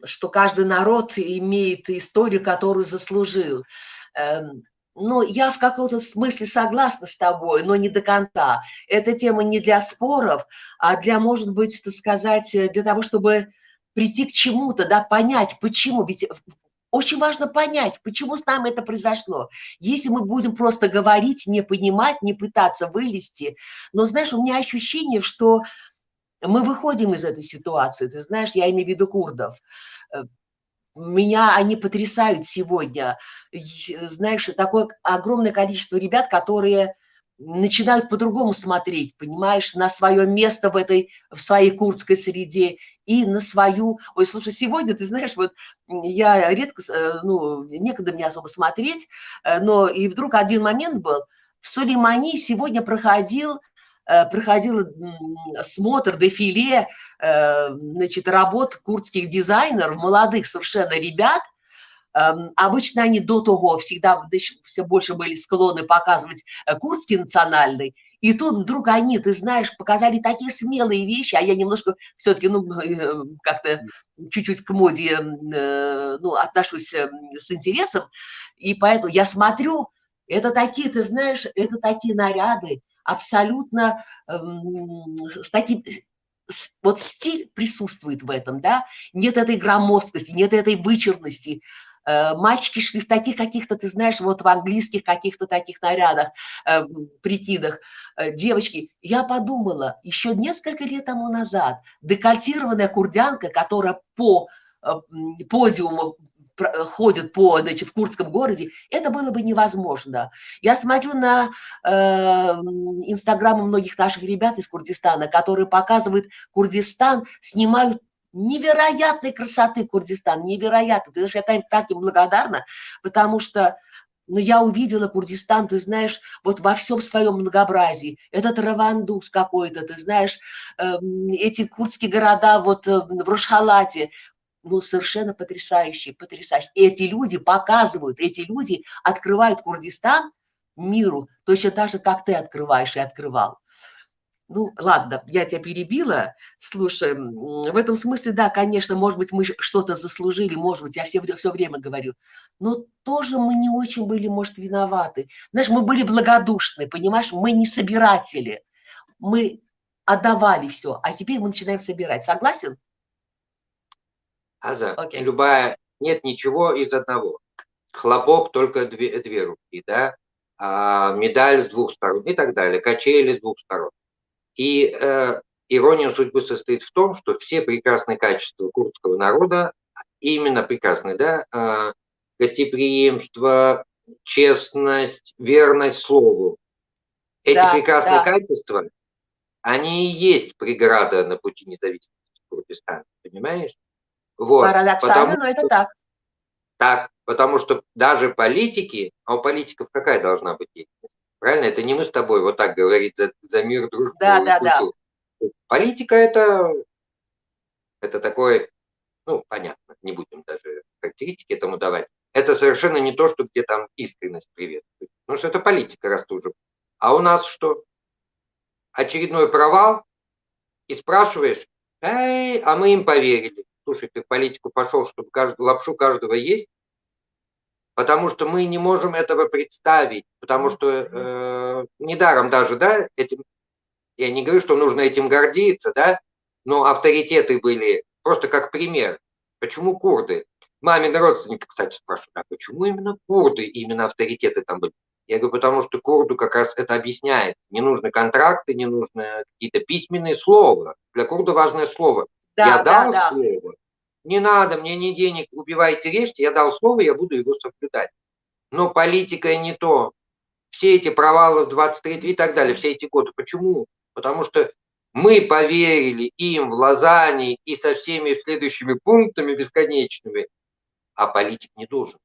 что каждый народ имеет историю, которую заслужил. Я в каком-то смысле согласна с тобой, но не до конца. Эта тема не для споров, а для, может быть, так сказать, для того, чтобы прийти к чему-то, да, понять, почему. Ведь очень важно понять, почему с нами это произошло. Если мы будем просто говорить, не понимать, не пытаться вылезти, но, знаешь, у меня ощущение, что мы выходим из этой ситуации. Ты знаешь, я имею в виду курдов. Меня они потрясают сегодня. Знаешь, такое огромное количество ребят, которые начинают по-другому смотреть, понимаешь, на свое место в своей курдской среде и на свою... Ой, слушай, сегодня, ты знаешь, вот я редко, некогда мне особо смотреть, но и вдруг один момент был. В Сулеймании сегодня проходил проходила смотр, дефиле, значит, работ курдских дизайнеров, молодых совершенно ребят. Обычно они до того всегда все больше были склонны показывать курдский национальный. И тут вдруг они, ты знаешь, показали такие смелые вещи, а я немножко все-таки, ну, как-то чуть-чуть к моде, ну, отношусь с интересом. И поэтому я смотрю, это такие, ты знаешь, это такие наряды, абсолютно с таким... Вот стиль присутствует в этом, да, нет этой громоздкости, нет этой вычурности. Мальчики шли в таких каких-то, ты знаешь, вот в английских каких-то таких нарядах, прикидах. Девочки, я подумала, еще несколько лет тому назад декольтированная курдянка, которая по подиуму ходит по, значит, в курдском городе, это было бы невозможно. Я смотрю на инстаграмы многих наших ребят из Курдистана, которые показывают Курдистан, снимают невероятной красоты Курдистан, невероятно. Ты знаешь, я так им благодарна, потому что ну, я увидела Курдистан, ты знаешь, вот во всем своем многообразии. Этот Равандус какой-то, ты знаешь, эти курдские города вот в Рошхалате, ну, совершенно потрясающие, потрясающие. И эти люди показывают, эти люди открывают Курдистан миру, точно так же, как ты открываешь и открывал. Ну, ладно, я тебя перебила. Слушай, в этом смысле, да, конечно, может быть, мы что-то заслужили, может быть, я все время говорю, но тоже мы не очень были, может, виноваты. Знаешь, мы были благодушны, понимаешь, мы не собиратели, мы отдавали все, а теперь мы начинаем собирать. Согласен? Аза, Окей. любая, нет ничего из одного. Хлопок только две руки, да, медаль с двух сторон и так далее, качели с двух сторон. И ирония судьбы состоит в том, что все прекрасные качества курдского народа, именно прекрасные, да, гостеприимство, честность, верность слову, эти прекрасные качества, они и есть преграда на пути независимости Курдистана, понимаешь? Вот, парадоксально, но это так. Так, потому что даже политики, а у политиков какая должна быть деятельность? Правильно? Это не мы с тобой вот так говорить за мир, дружбу и культуру. Политика это такое, ну, понятно, не будем даже характеристики этому давать. Это совершенно не то, что где там искренность приветствует. Потому что это политика растужена. А у нас что? Очередной провал, и спрашиваешь, а мы им поверили. Слушай, ты в политику пошел, чтобы лапшу каждого есть? Потому что мы не можем этого представить, потому что недаром даже, да, этим, я не говорю, что нужно этим гордиться, да, но авторитеты были, просто как пример. Почему курды? Мамины родственники, кстати, спрашивают, а почему именно курды, именно авторитеты там были? Я говорю, потому что курду как раз это объясняет. Не нужны контракты, не нужны какие-то письменные слова. Для курда важное слово. Я дал слово. Не надо, мне ни денег, убивайте, режьте, я дал слово, я буду его соблюдать. Но политика не то. Все эти провалы в 23 и так далее, все эти годы. Почему? Потому что мы поверили им в Лозанне и со всеми следующими пунктами бесконечными, а политик не должен.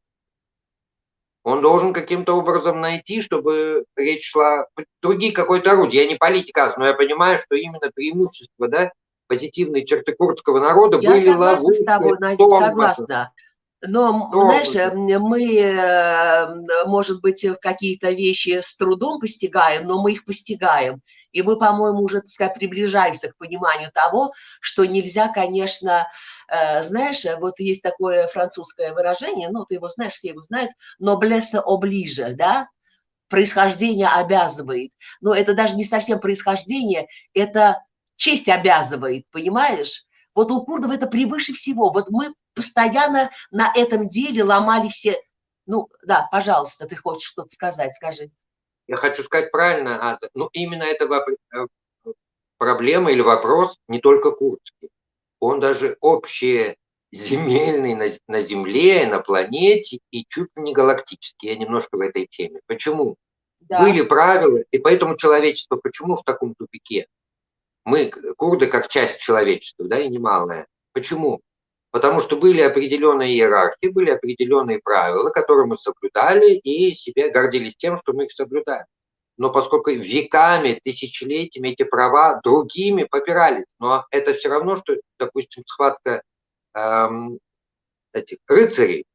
Он должен каким-то образом найти, чтобы речь шла другие какой-то орудие. Я не политик, но я понимаю, что именно преимущество, да, позитивные черты курдского народа я были согласна ловушкой. с тобой, Назим, согласна. Но, знаешь, мы, может быть, какие-то вещи с трудом постигаем, но мы их постигаем. И мы, по-моему, уже, так сказать, приближаемся к пониманию того, что нельзя, конечно, знаешь, вот есть такое французское выражение, ну, ты его знаешь, все его знают, noblesse oblige, да? Происхождение обязывает. Но это даже не совсем происхождение, это честь обязывает, понимаешь? Вот у курдов это превыше всего. Вот мы постоянно на этом деле ломали все... Ну, да, пожалуйста, ты хочешь что-то сказать, скажи. Я хочу сказать правильно, Аза. Ну, именно это проблема или вопрос не только курдский. Он даже общеземельный на Земле, на планете и чуть ли не галактический. Я немножко в этой теме. Почему? Да. Были правила, и поэтому человечество почему в таком тупике? Мы, курды, как часть человечества, да, и немалая. Почему? Потому что были определенные иерархии, были определенные правила, которые мы соблюдали, и себя гордились тем, что мы их соблюдаем. но поскольку веками, тысячелетиями эти права другими попирались. Но это все равно, что, допустим, схватка этих рыцарей.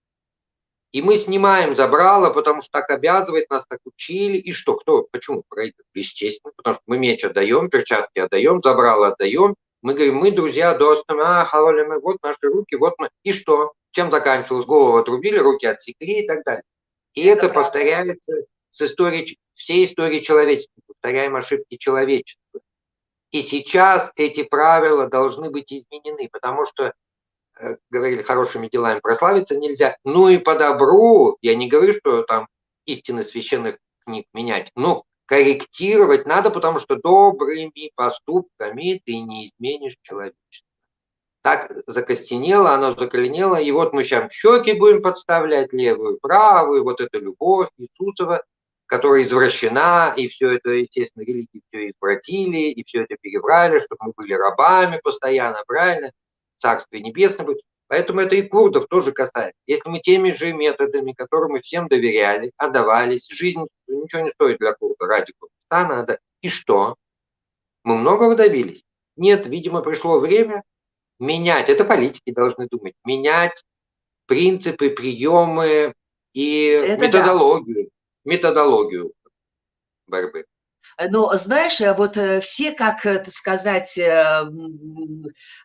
И мы снимаем забрало, потому что так обязывает, нас так учили. И что, кто, почему проигрывает? Естественно, потому что мы меч отдаем, перчатки отдаем, забрало отдаем. Мы говорим, мы друзья, достами, вот наши руки, вот мы. И что? Чем заканчивалось? Голову отрубили, руки отсекли и так далее. И это повторяется с историей, всей историей человечества. Повторяем ошибки человечества. И сейчас эти правила должны быть изменены, потому что говорили, хорошими делами прославиться нельзя. Ну и по добру, я не говорю, что там истины священных книг менять, но корректировать надо, потому что добрыми поступками ты не изменишь человечество. Так закостенело, оно заколенело, и вот мы сейчас щеки будем подставлять, левую, правую, вот эта любовь Иисусова, которая извращена, и все это, естественно, религии все извратили, и все это перебрали, чтобы мы были рабами постоянно, правильно? Царствие небесное будет. Поэтому это и курдов тоже касается. Если мы теми же методами, которым мы всем доверяли, отдавались, жизнь ничего не стоит для курда, ради Курдистана надо. И что? Мы многого добились? Нет, видимо, пришло время менять, это политики должны думать, менять принципы, приемы и это методологию борьбы. Но, знаешь, вот все, как так сказать,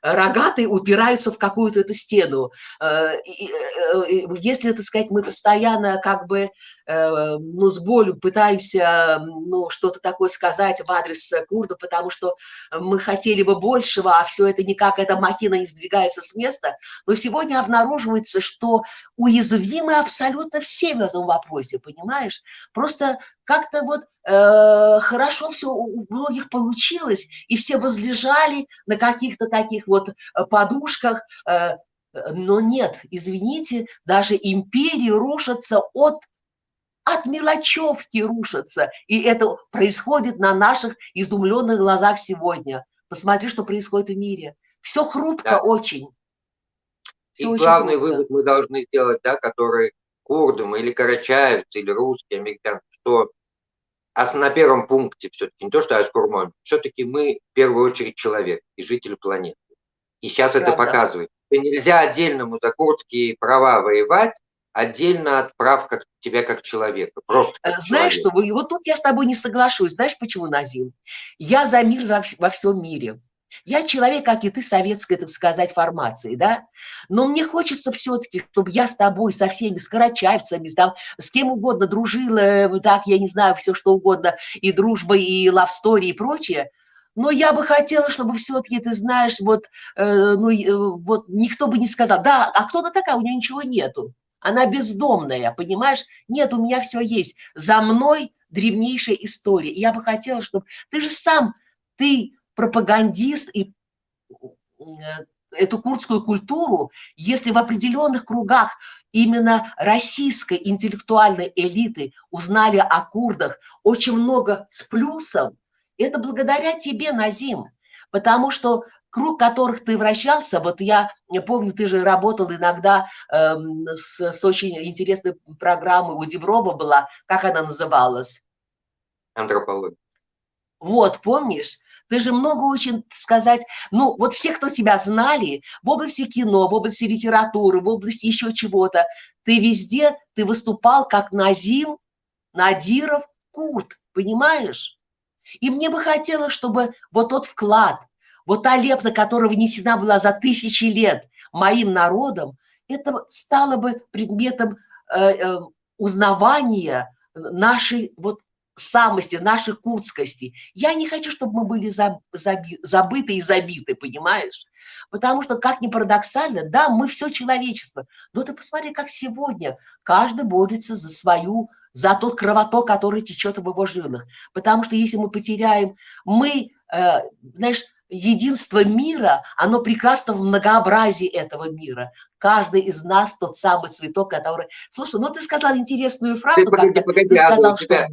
рогатые упираются в какую-то эту стену. Если, так сказать, мы постоянно как бы, ну, с болью пытаемся, ну, что-то такое сказать в адрес курдов, потому что мы хотели бы большего, а все это никак, эта махина не сдвигается с места. Но сегодня обнаруживается, что уязвимы абсолютно все в этом вопросе, понимаешь? Просто как-то вот хорошо все у многих получилось, и все возлежали на каких-то таких вот подушках, но нет, извините, даже империи рушатся от мелочевки рушатся, и это происходит на наших изумленных глазах сегодня. Посмотри, что происходит в мире. Все хрупко, да. Очень. Все и главный вывод мы должны сделать, да, который курдам или карачаевцы, или русские, американцы, что на первом пункте все-таки, не то, что Ашкурмон, все-таки мы в первую очередь человек и житель планеты. И сейчас это показывает. И нельзя отдельному за курдские права воевать, отдельно от прав тебя как человека. Просто как знаешь, человека. Что, вот тут я с тобой не соглашусь. Знаешь, почему, Назим? Я за мир во всем мире. Я человек, как и ты, советской, так сказать, формации, да? Но мне хочется все-таки, чтобы я с тобой, со всеми, с карачаевцами, там, с кем угодно дружила, так, я не знаю, все что угодно, и дружба, и лавстори, и прочее. Но я бы хотела, чтобы все-таки, ты знаешь, вот никто бы не сказал, да, а кто она такая, у нее ничего нету. Она бездомная, понимаешь? Нет, у меня все есть. За мной древнейшая история. И я бы хотела, чтобы... Ты же сам, ты пропагандист и эту курдскую культуру, если в определенных кругах именно российской интеллектуальной элиты узнали о курдах очень много с плюсом, это благодаря тебе, Назим. Потому что круг которых ты вращался, вот я помню, ты же работал иногда с очень интересной программой у Диброва была, как она называлась? Антропология. Вот, помнишь? Ты же много очень, сказать, ну, вот все, кто тебя знали в области кино, в области литературы, в области еще чего-то, ты везде, ты выступал как Назим, Надиров, Курд, понимаешь? И мне бы хотелось, чтобы вот тот вклад, вот та лепта, которая внесена была за тысячи лет моим народом, это стало бы предметом узнавания нашей вот самости, нашей курдскости. Я не хочу, чтобы мы были забыты и забиты, понимаешь? Потому что, как ни парадоксально, да, мы все человечество, но ты посмотри, как сегодня каждый борется за свою, за тот кровоток, который течет в его жилах. Потому что если мы потеряем, знаешь, единство мира, оно прекрасно в многообразии этого мира. Каждый из нас тот самый цветок, который... Слушай, ну ты сказал интересную фразу, ты сказал, что...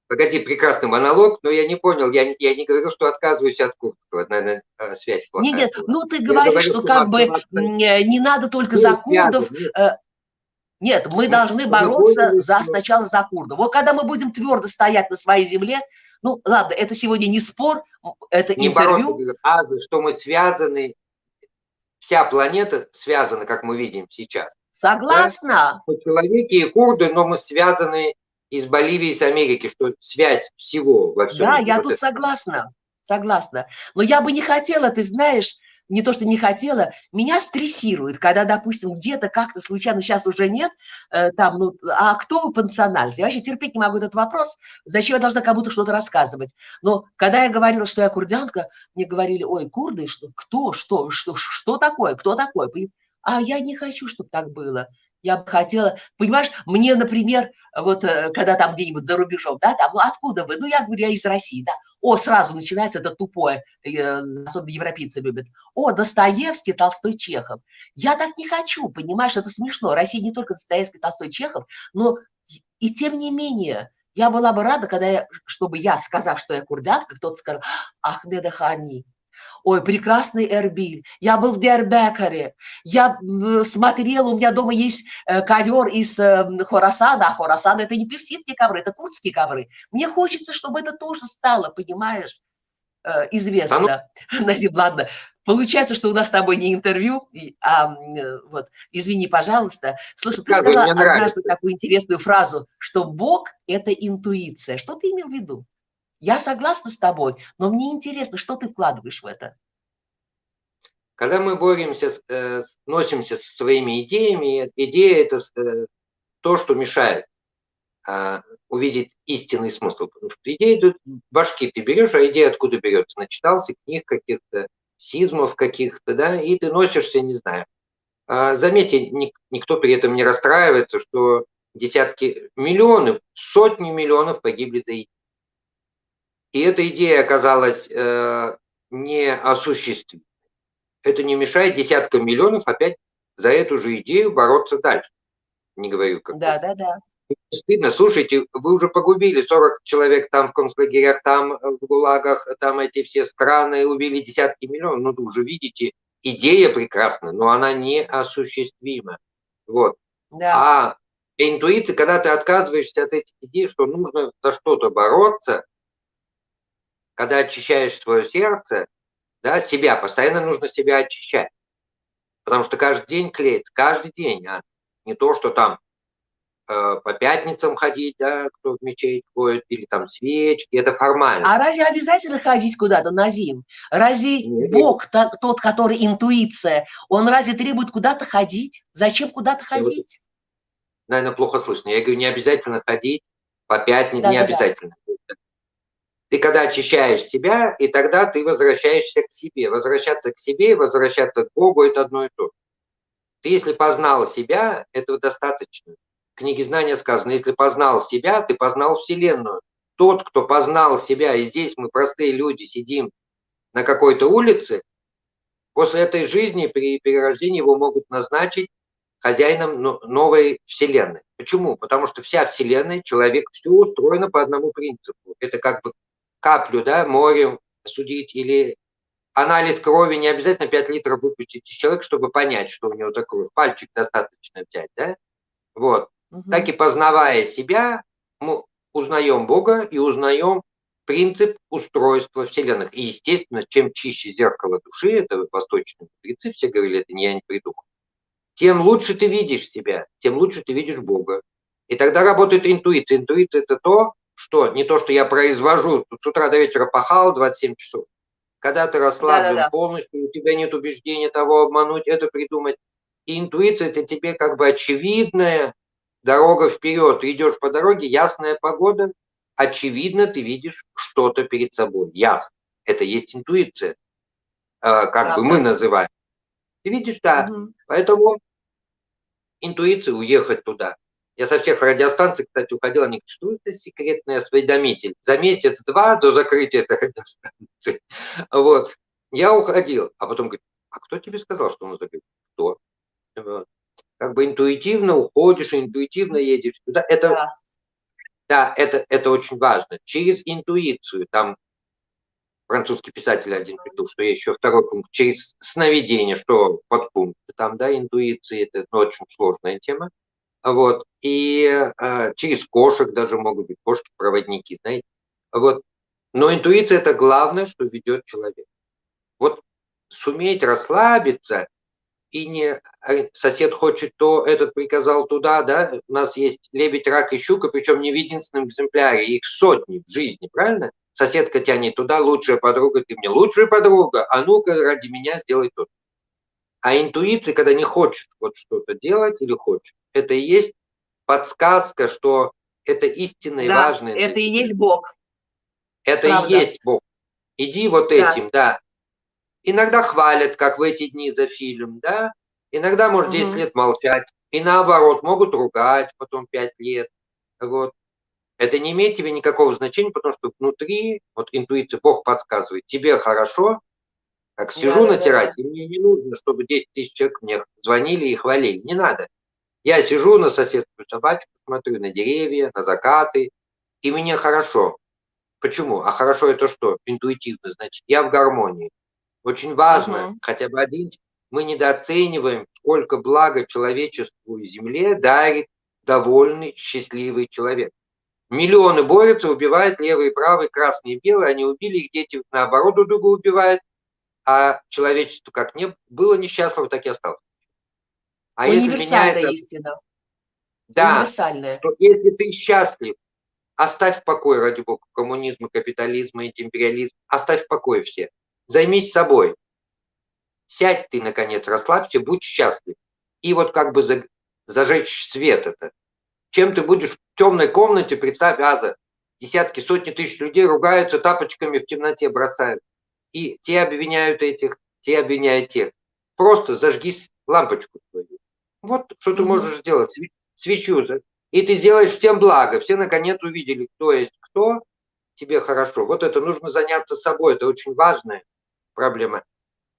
Погоди, прекрасный монолог, но я не понял, я не говорил, что отказываюсь от курдского, наверное, связь плохая. Нет, ну ты говоришь, что как бы не надо только за курдов. Нет, мы Ну, должны бороться сначала за курдов. Вот когда мы будем твердо стоять на своей земле, ну ладно, это сегодня не спор, это не интервью. бороться, что мы связаны, вся планета связана, как мы видим сейчас. Согласна. Да? Человеки и курды, но мы связаны из Боливии, с Америки, что связь всего во всем. Да, я тут согласна, согласна. Но я бы не хотела, ты знаешь, не то, что не хотела, меня стрессирует, когда, допустим, где-то как-то случайно, сейчас уже нет, там, ну, а кто вы по национальности? Я вообще терпеть не могу этот вопрос, зачем я должна кому-то что-то рассказывать. Но когда я говорила, что я курдянка, мне говорили, ой, курды, что, кто, что такое, кто такой? А я не хочу, чтобы так было. Я бы хотела, понимаешь, мне, например, вот когда там где-нибудь за рубежом, да, там, ну откуда вы? Ну, я говорю, я из России, да. О, сразу начинается это тупое, особенно европейцы любят. О, Достоевский, Толстой, Чехов. Я так не хочу, понимаешь, это смешно. Россия не только Достоевский, Толстой, Чехов, но и тем не менее, я была бы рада, чтобы я, сказав, что я курдянка, кто-то сказал, Ахмеда Хани. Ой, прекрасный Эрбиль. Я был в Диарбекере. Я смотрела, у меня дома есть ковер из Хорасана. А Хорасан – это не персидские ковры, это курдские ковры. Мне хочется, чтобы это тоже стало, понимаешь, известно. Назим, ладно. Получается, что у нас с тобой не интервью, вот, извини, пожалуйста. Слушай, ты сказал однажды такую интересную фразу, что Бог – это интуиция. Что ты имел в виду? Я согласна с тобой, но мне интересно, что ты вкладываешь в это? Когда мы боремся, носимся со своими идеями, идея – это то, что мешает увидеть истинный смысл. Потому что идеи идут в башки, ты берешь, а идея откуда берется? Начитался книг каких-то, сизмов каких-то, да, и ты носишься, не знаю. Заметьте, никто при этом не расстраивается, что десятки миллионов, сотни миллионов погибли за идею. И эта идея оказалась неосуществимой. Это не мешает десяткам миллионов опять за эту же идею бороться дальше. Не говорю, как. Да. Стыдно. Слушайте, вы уже погубили 40 человек там в концлагерях, там в ГУЛАГах, там эти все страны, убили десятки миллионов. Ну, вы уже видите, идея прекрасна, но она неосуществима. Вот. Да. А интуиция, когда ты отказываешься от этих идей, что нужно за что-то бороться, когда очищаешь свое сердце, да, себя, постоянно нужно себя очищать. Потому что каждый день клеится, каждый день, а не то, что там по пятницам ходить, да, кто в мечеть ходит, или там свечки, это формально. А разве обязательно ходить куда-то, Назим? Разве Бог, тот, который интуиция, он разве требует куда-то ходить? Зачем куда-то ходить? Наверное, плохо слышно. Я говорю, не обязательно ходить по пятницам, не обязательно. Ты когда очищаешь себя, и тогда ты возвращаешься к себе. Возвращаться к себе, возвращаться к Богу – это одно и то же. Ты, если познал себя, этого достаточно. В книге знания сказано, если познал себя, ты познал Вселенную. Тот, кто познал себя, и здесь мы, простые люди, сидим на какой-то улице, после этой жизни, при перерождении его могут назначить хозяином новой Вселенной. Почему? Потому что вся Вселенная, человек, все устроено по одному принципу. Это как бы каплю, да, морем судить, или анализ крови, не обязательно 5 литров выпустить из человека, чтобы понять, что у него такое. Пальчик достаточно взять, да? Вот. Так и познавая себя, мы узнаем Бога и узнаем принцип устройства вселенных. И, естественно, чем чище зеркало души, это восточные мудрецы все говорили, это не я не придумал, тем лучше ты видишь себя, тем лучше ты видишь Бога. И тогда работает интуиция. Интуиция – это то, что не то, что я произвожу, с утра до вечера пахал 27 часов. Когда ты расслаблен полностью, у тебя нет убеждения того обмануть, это придумать. И интуиция – это тебе как бы очевидная дорога вперед. Ты идешь по дороге, ясная погода, очевидно, ты видишь что-то перед собой. Ясно. Это есть интуиция, как бы мы называем. Ты видишь, да. Поэтому интуиция уехать туда. Я со всех радиостанций, кстати, уходил, они говорят, что это секретный осведомитель. За месяц-два до закрытия этой радиостанции. Вот. Я уходил, а потом говорит, а кто тебе сказал, что он закрыт? Кто? Вот. Как бы интуитивно уходишь, интуитивно едешь туда. Это, да, это очень важно. Через интуицию. Там французский писатель один придумал, что есть еще второй пункт. Через сновидение, что подпункт. Там, да, интуиция, это очень сложная тема. Вот. И через кошек даже могут быть кошки-проводники, знаете. Вот. Но интуиция – это главное, что ведет человек. Вот суметь расслабиться и не сосед хочет то, этот приказал туда, да. У нас есть лебедь, рак и щука, причем не в единственном экземпляре, их сотни в жизни, правильно? Соседка тянет туда, лучшая подруга, ты мне лучшая подруга, а ну-ка ради меня сделай то. А интуиция, когда не хочет вот что-то делать или хочет, это и есть подсказка, что это истинно и Да, важное для это и тебя. есть Бог. Это и Правда. есть Бог. Иди вот Да. этим, да. Иногда хвалят, как в эти дни за фильм, да. Иногда, может, 10 лет молчать. И наоборот, могут ругать потом 5 лет. Вот. Это не имеет тебе никакого значения, потому что внутри, вот интуиция, Бог подсказывает, тебе хорошо, как сижу на террасе, и мне не нужно, чтобы 10 тысяч человек мне звонили и хвалили. Не надо. Я сижу на соседскую собачку, смотрю на деревья, на закаты, и мне хорошо. Почему? А хорошо это что? Интуитивно, значит, я в гармонии. Очень важно, хотя бы один, мы недооцениваем, сколько блага человечеству и земле дарит довольный, счастливый человек. Миллионы борются, убивают левые и правые, красные и белые, они убили их, дети наоборот друг друга убивают, а человечество как не было несчастливо, так и осталось. А если Универсальная меняется... истина. Да, Универсальная. что если ты счастлив, оставь в покое, ради бога, коммунизм, капитализм, империализм, оставь в покое все. Займись собой. Сядь ты, наконец, расслабься, будь счастлив. И вот как бы зажечь свет это. Чем ты будешь в темной комнате, представь, Аза, десятки, сотни тысяч людей ругаются, тапочками в темноте бросают. И те обвиняют этих, те обвиняют тех. Просто зажги лампочку свою. Вот что ты можешь сделать. Свечу. И ты сделаешь всем благо. Все, наконец, увидели, кто есть кто. Тебе хорошо. Вот это нужно заняться собой. Это очень важная проблема.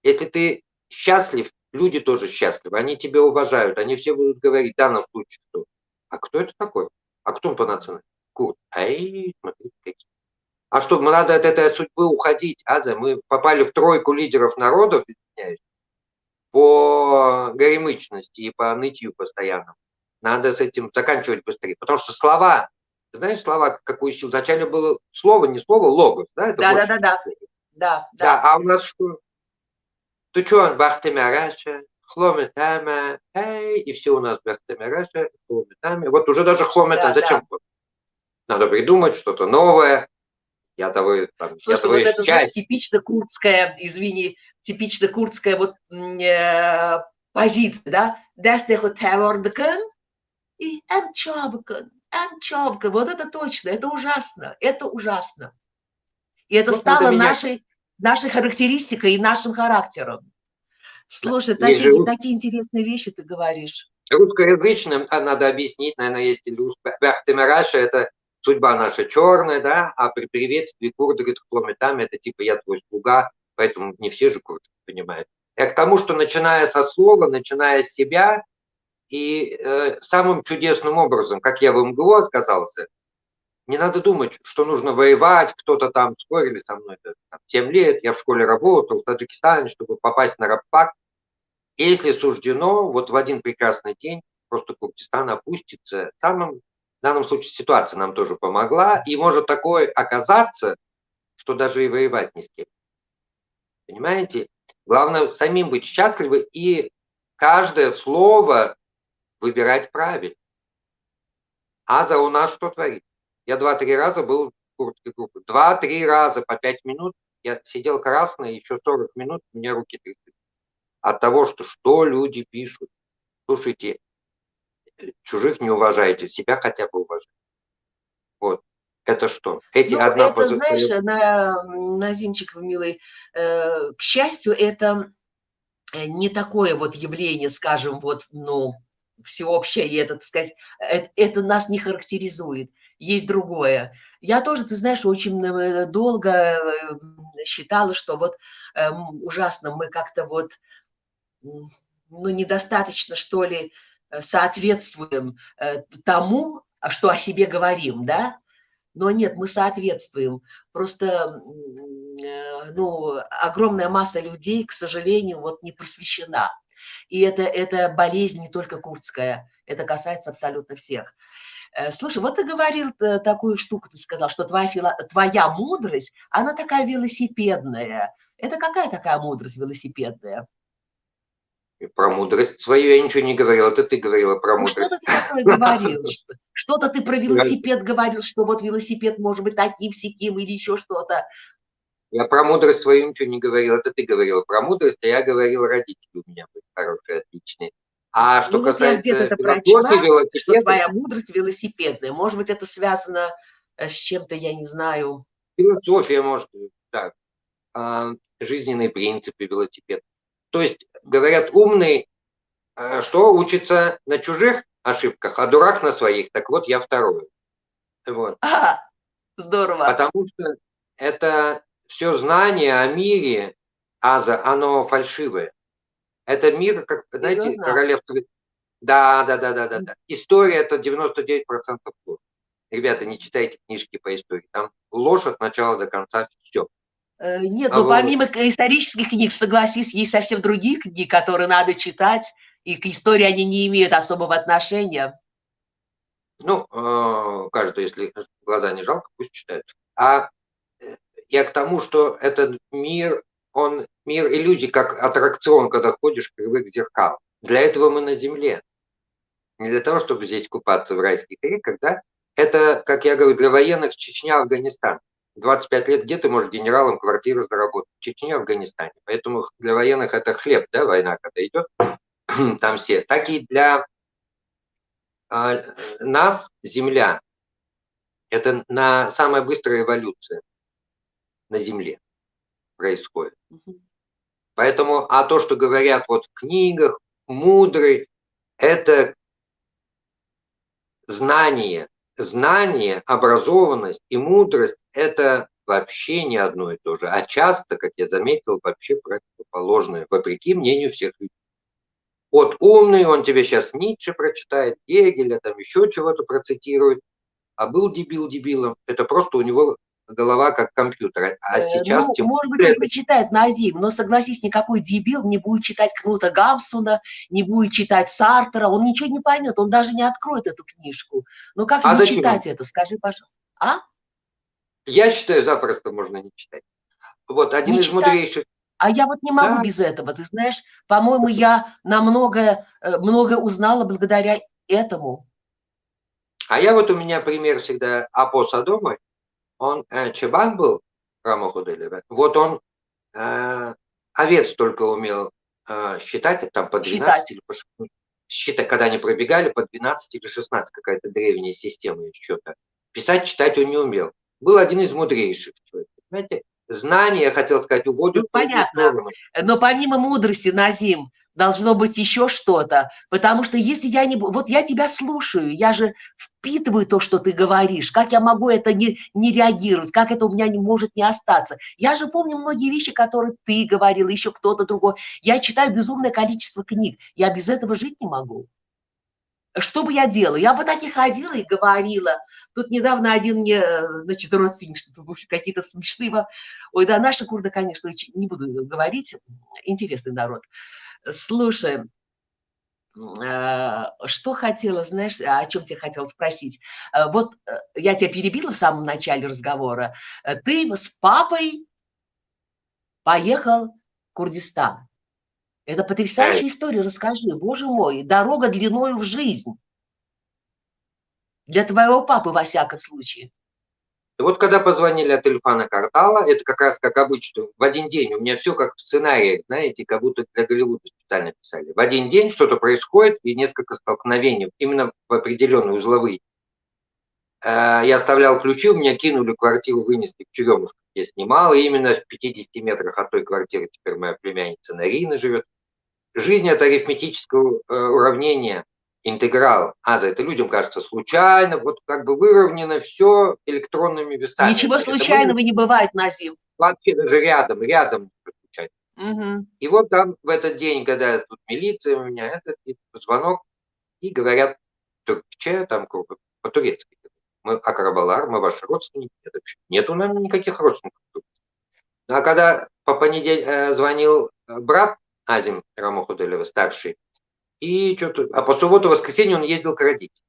Если ты счастлив, люди тоже счастливы. Они тебя уважают. Они все будут говорить в данном случае, что а кто это такой? А кто он по национальности? Курд. Ай, смотрите, какие. А что, мы надо от этой судьбы уходить, Аза? Мы попали в тройку лидеров народов, извиняюсь, по горемычности и по нытью постоянному. Надо с этим заканчивать быстрее. Потому что слова, знаешь, слова, какую силу? Вначале было слово, не слово, логос, да? Это больше. Да. А у нас что? Ты что, бахтемяраша, хлометама, эй, и все у нас бахтемяраша, хлометами. Вот уже даже хлометам, зачем? Надо придумать что-то новое. Я того, там, слушай, вот это, знаешь, типично курдская, извини, типично курдская вот позиция, да? Дастеху тевордкен и энчабкен. Вот это точно, это ужасно, это ужасно. И это вот стало нашей характеристикой и нашим характером. Слушай, такие интересные вещи ты говоришь. Русскоязычным надо объяснить, наверное, есть Бахтемараша, это судьба наша черная, да, а при приветствии курды говорят, хлометами, это типа я твой слуга, поэтому не все же курды понимают. Я к тому, что начиная со слова, начиная с себя, и самым чудесным образом, как я в МГУ отказался, не надо думать, что нужно воевать, кто-то там спорили со мной, это, там, 7 лет, я в школе работал в Таджикистане, чтобы попасть на рабфак. Если суждено, вот в один прекрасный день просто Курдистан опустится, в данном случае ситуация нам тоже помогла, и может такое оказаться, что даже и воевать ни с кем. Понимаете? Главное самим быть счастливы и каждое слово выбирать правильно. Аза у нас что творит? Я 2-3 раза был в курдской группе. 2-3 раза по 5 минут. Я сидел красный, еще 40 минут, у меня руки тряслись. От того, что люди пишут. Слушайте, чужих не уважаете, себя хотя бы уважайте. Вот. Это что? Это, знаешь, Назимчик, милый, к счастью, это не такое вот явление, скажем, вот, ну, всеобщее, и это, так сказать, это нас не характеризует. Есть другое. Я тоже, ты знаешь, очень долго считала, что вот ужасно мы как-то вот, ну, недостаточно, что ли, соответствуем тому, что о себе говорим, да? Но нет, мы соответствуем. Просто, ну, огромная масса людей, к сожалению, вот не просвещена. И это болезнь не только курдская, это касается абсолютно всех. Слушай, вот ты говорил такую штуку, ты сказал, что твоя мудрость, она такая велосипедная. Это какая такая мудрость велосипедная? Про мудрость свою я ничего не говорил, это ты говорила про Ну, мудрость. что-то ты такое говорил, что-то ты про велосипед говорил, что вот велосипед может быть таким-сяким или еще что-то. Я про мудрость свою ничего не говорил, это ты говорила про мудрость, а я говорил, родители у меня были хорошие, отличные. А что Ну, вот я где-то касается это философии, прочла, что велосипеда, твоя мудрость велосипедная. Может быть, это связано с чем-то, я не знаю. философия, может, так, жизненные принципы велосипед. То есть, говорят, умный, что учится на чужих ошибках, а дурак на своих. Так вот, я второй. Вот. Здорово. Потому что это все знание о мире, оно фальшивое. Это мир, как, знаете, Серьезно? королевство. Да. История это 99% ложь. Ребята, не читайте книжки по истории. Там ложь от начала до конца, все. Нет, но помимо исторических книг, согласись, есть совсем другие книги, которые надо читать, и к истории они не имеют особого отношения. Ну, каждый, если глаза не жалко, пусть читают. А я к тому, что этот мир, он мир иллюзий, как аттракцион, когда ходишь в кривых зеркал. Для этого мы на Земле. Не для того, чтобы здесь купаться в райских реках, да? Это, как я говорю, для военных Чечня, Афганистан. 25 лет, где ты можешь генералом квартиру заработать? В Чечне, Афганистане. Поэтому для военных это хлеб, да, война, когда идет, там все. Так и для нас Земля. Это самая быстрая эволюция на Земле происходит. Поэтому, а то, что говорят вот в книгах, мудрый, это знание. Знание, образованность и мудрость – это вообще не одно и то же. А часто, как я заметил, вообще противоположное, вопреки мнению всех людей. Вот умный, он тебе сейчас Ницше прочитает, Гегеля, там еще чего-то процитирует, а был дебил дебилом. Это просто у него голова как компьютер. А сейчас... Ну, может быть, он прочитает Назим, но согласись, никакой дебил не будет читать Кнута Гамсуна, не будет читать Сартера, он ничего не поймет, он даже не откроет эту книжку. Ну как не читать это, скажи, пожалуйста. А? Я считаю, запросто можно не читать. Вот один из мудрейших... А я вот не могу без этого, ты знаешь, по-моему, я многое узнала благодаря этому. А я вот у меня пример всегда Апо Содома, он чебан был, Рамахуделева, вот он овец только умел считать, там по 12 или по 16, считать, когда они пробегали, по 12 или 16, какая-то древняя система счета. Писать, читать он не умел. Был один из мудрейших. Понимаете? Знания, я хотел сказать, уводят в другую сторону. Но помимо мудрости, Назим, должно быть еще что-то, потому что если я не... Вот я тебя слушаю, я же впитываю то, что ты говоришь, как я могу это не реагировать, как это у меня не может не остаться. Я же помню многие вещи, которые ты говорил, еще кто-то другой. Я читаю безумное количество книг, я без этого жить не могу. Что бы я делала? Я бы так и ходила и говорила. Тут недавно один мне, значит, родственник, что-то какие-то смешные... Ой, да, наши курды, конечно, не буду говорить, интересный народ. Слушай, что хотела, знаешь, о чем тебе хотела спросить? Вот я тебя перебила в самом начале разговора. Ты с папой поехал в Курдистан. Это потрясающая история, расскажи, боже мой, дорога длиною в жизнь. Для твоего папы, во всяком случае. И вот когда позвонили от Ильфана Картала, это как раз как обычно, в один день, у меня все как в сценарии, знаете, как будто для Голливуда специально писали. В один день что-то происходит и несколько столкновений, именно в определенные узловые. Я оставлял ключи, у меня кинули квартиру, вынесли в Черемушку, где я снимал, и именно в 50 метрах от той квартиры теперь моя племянница Нарина живет. Жизнь – это арифметическое уравнение, интеграл. Это людям кажется случайно, вот как бы выровнено все электронными весами. Ничего случайного не бывает, Назим. Вообще даже рядом случайно. И вот там в этот день, когда тут милиция у меня, этот звонок, и говорят, Türkçe, там по-турецки. Мы Акрабалар, мы ваши родственники. Нет у нас никаких родственников. А когда по понедельникам звонил брат Азим Рамохудалева, старший. И что-то, а по субботу-воскресенье он ездил к родителям.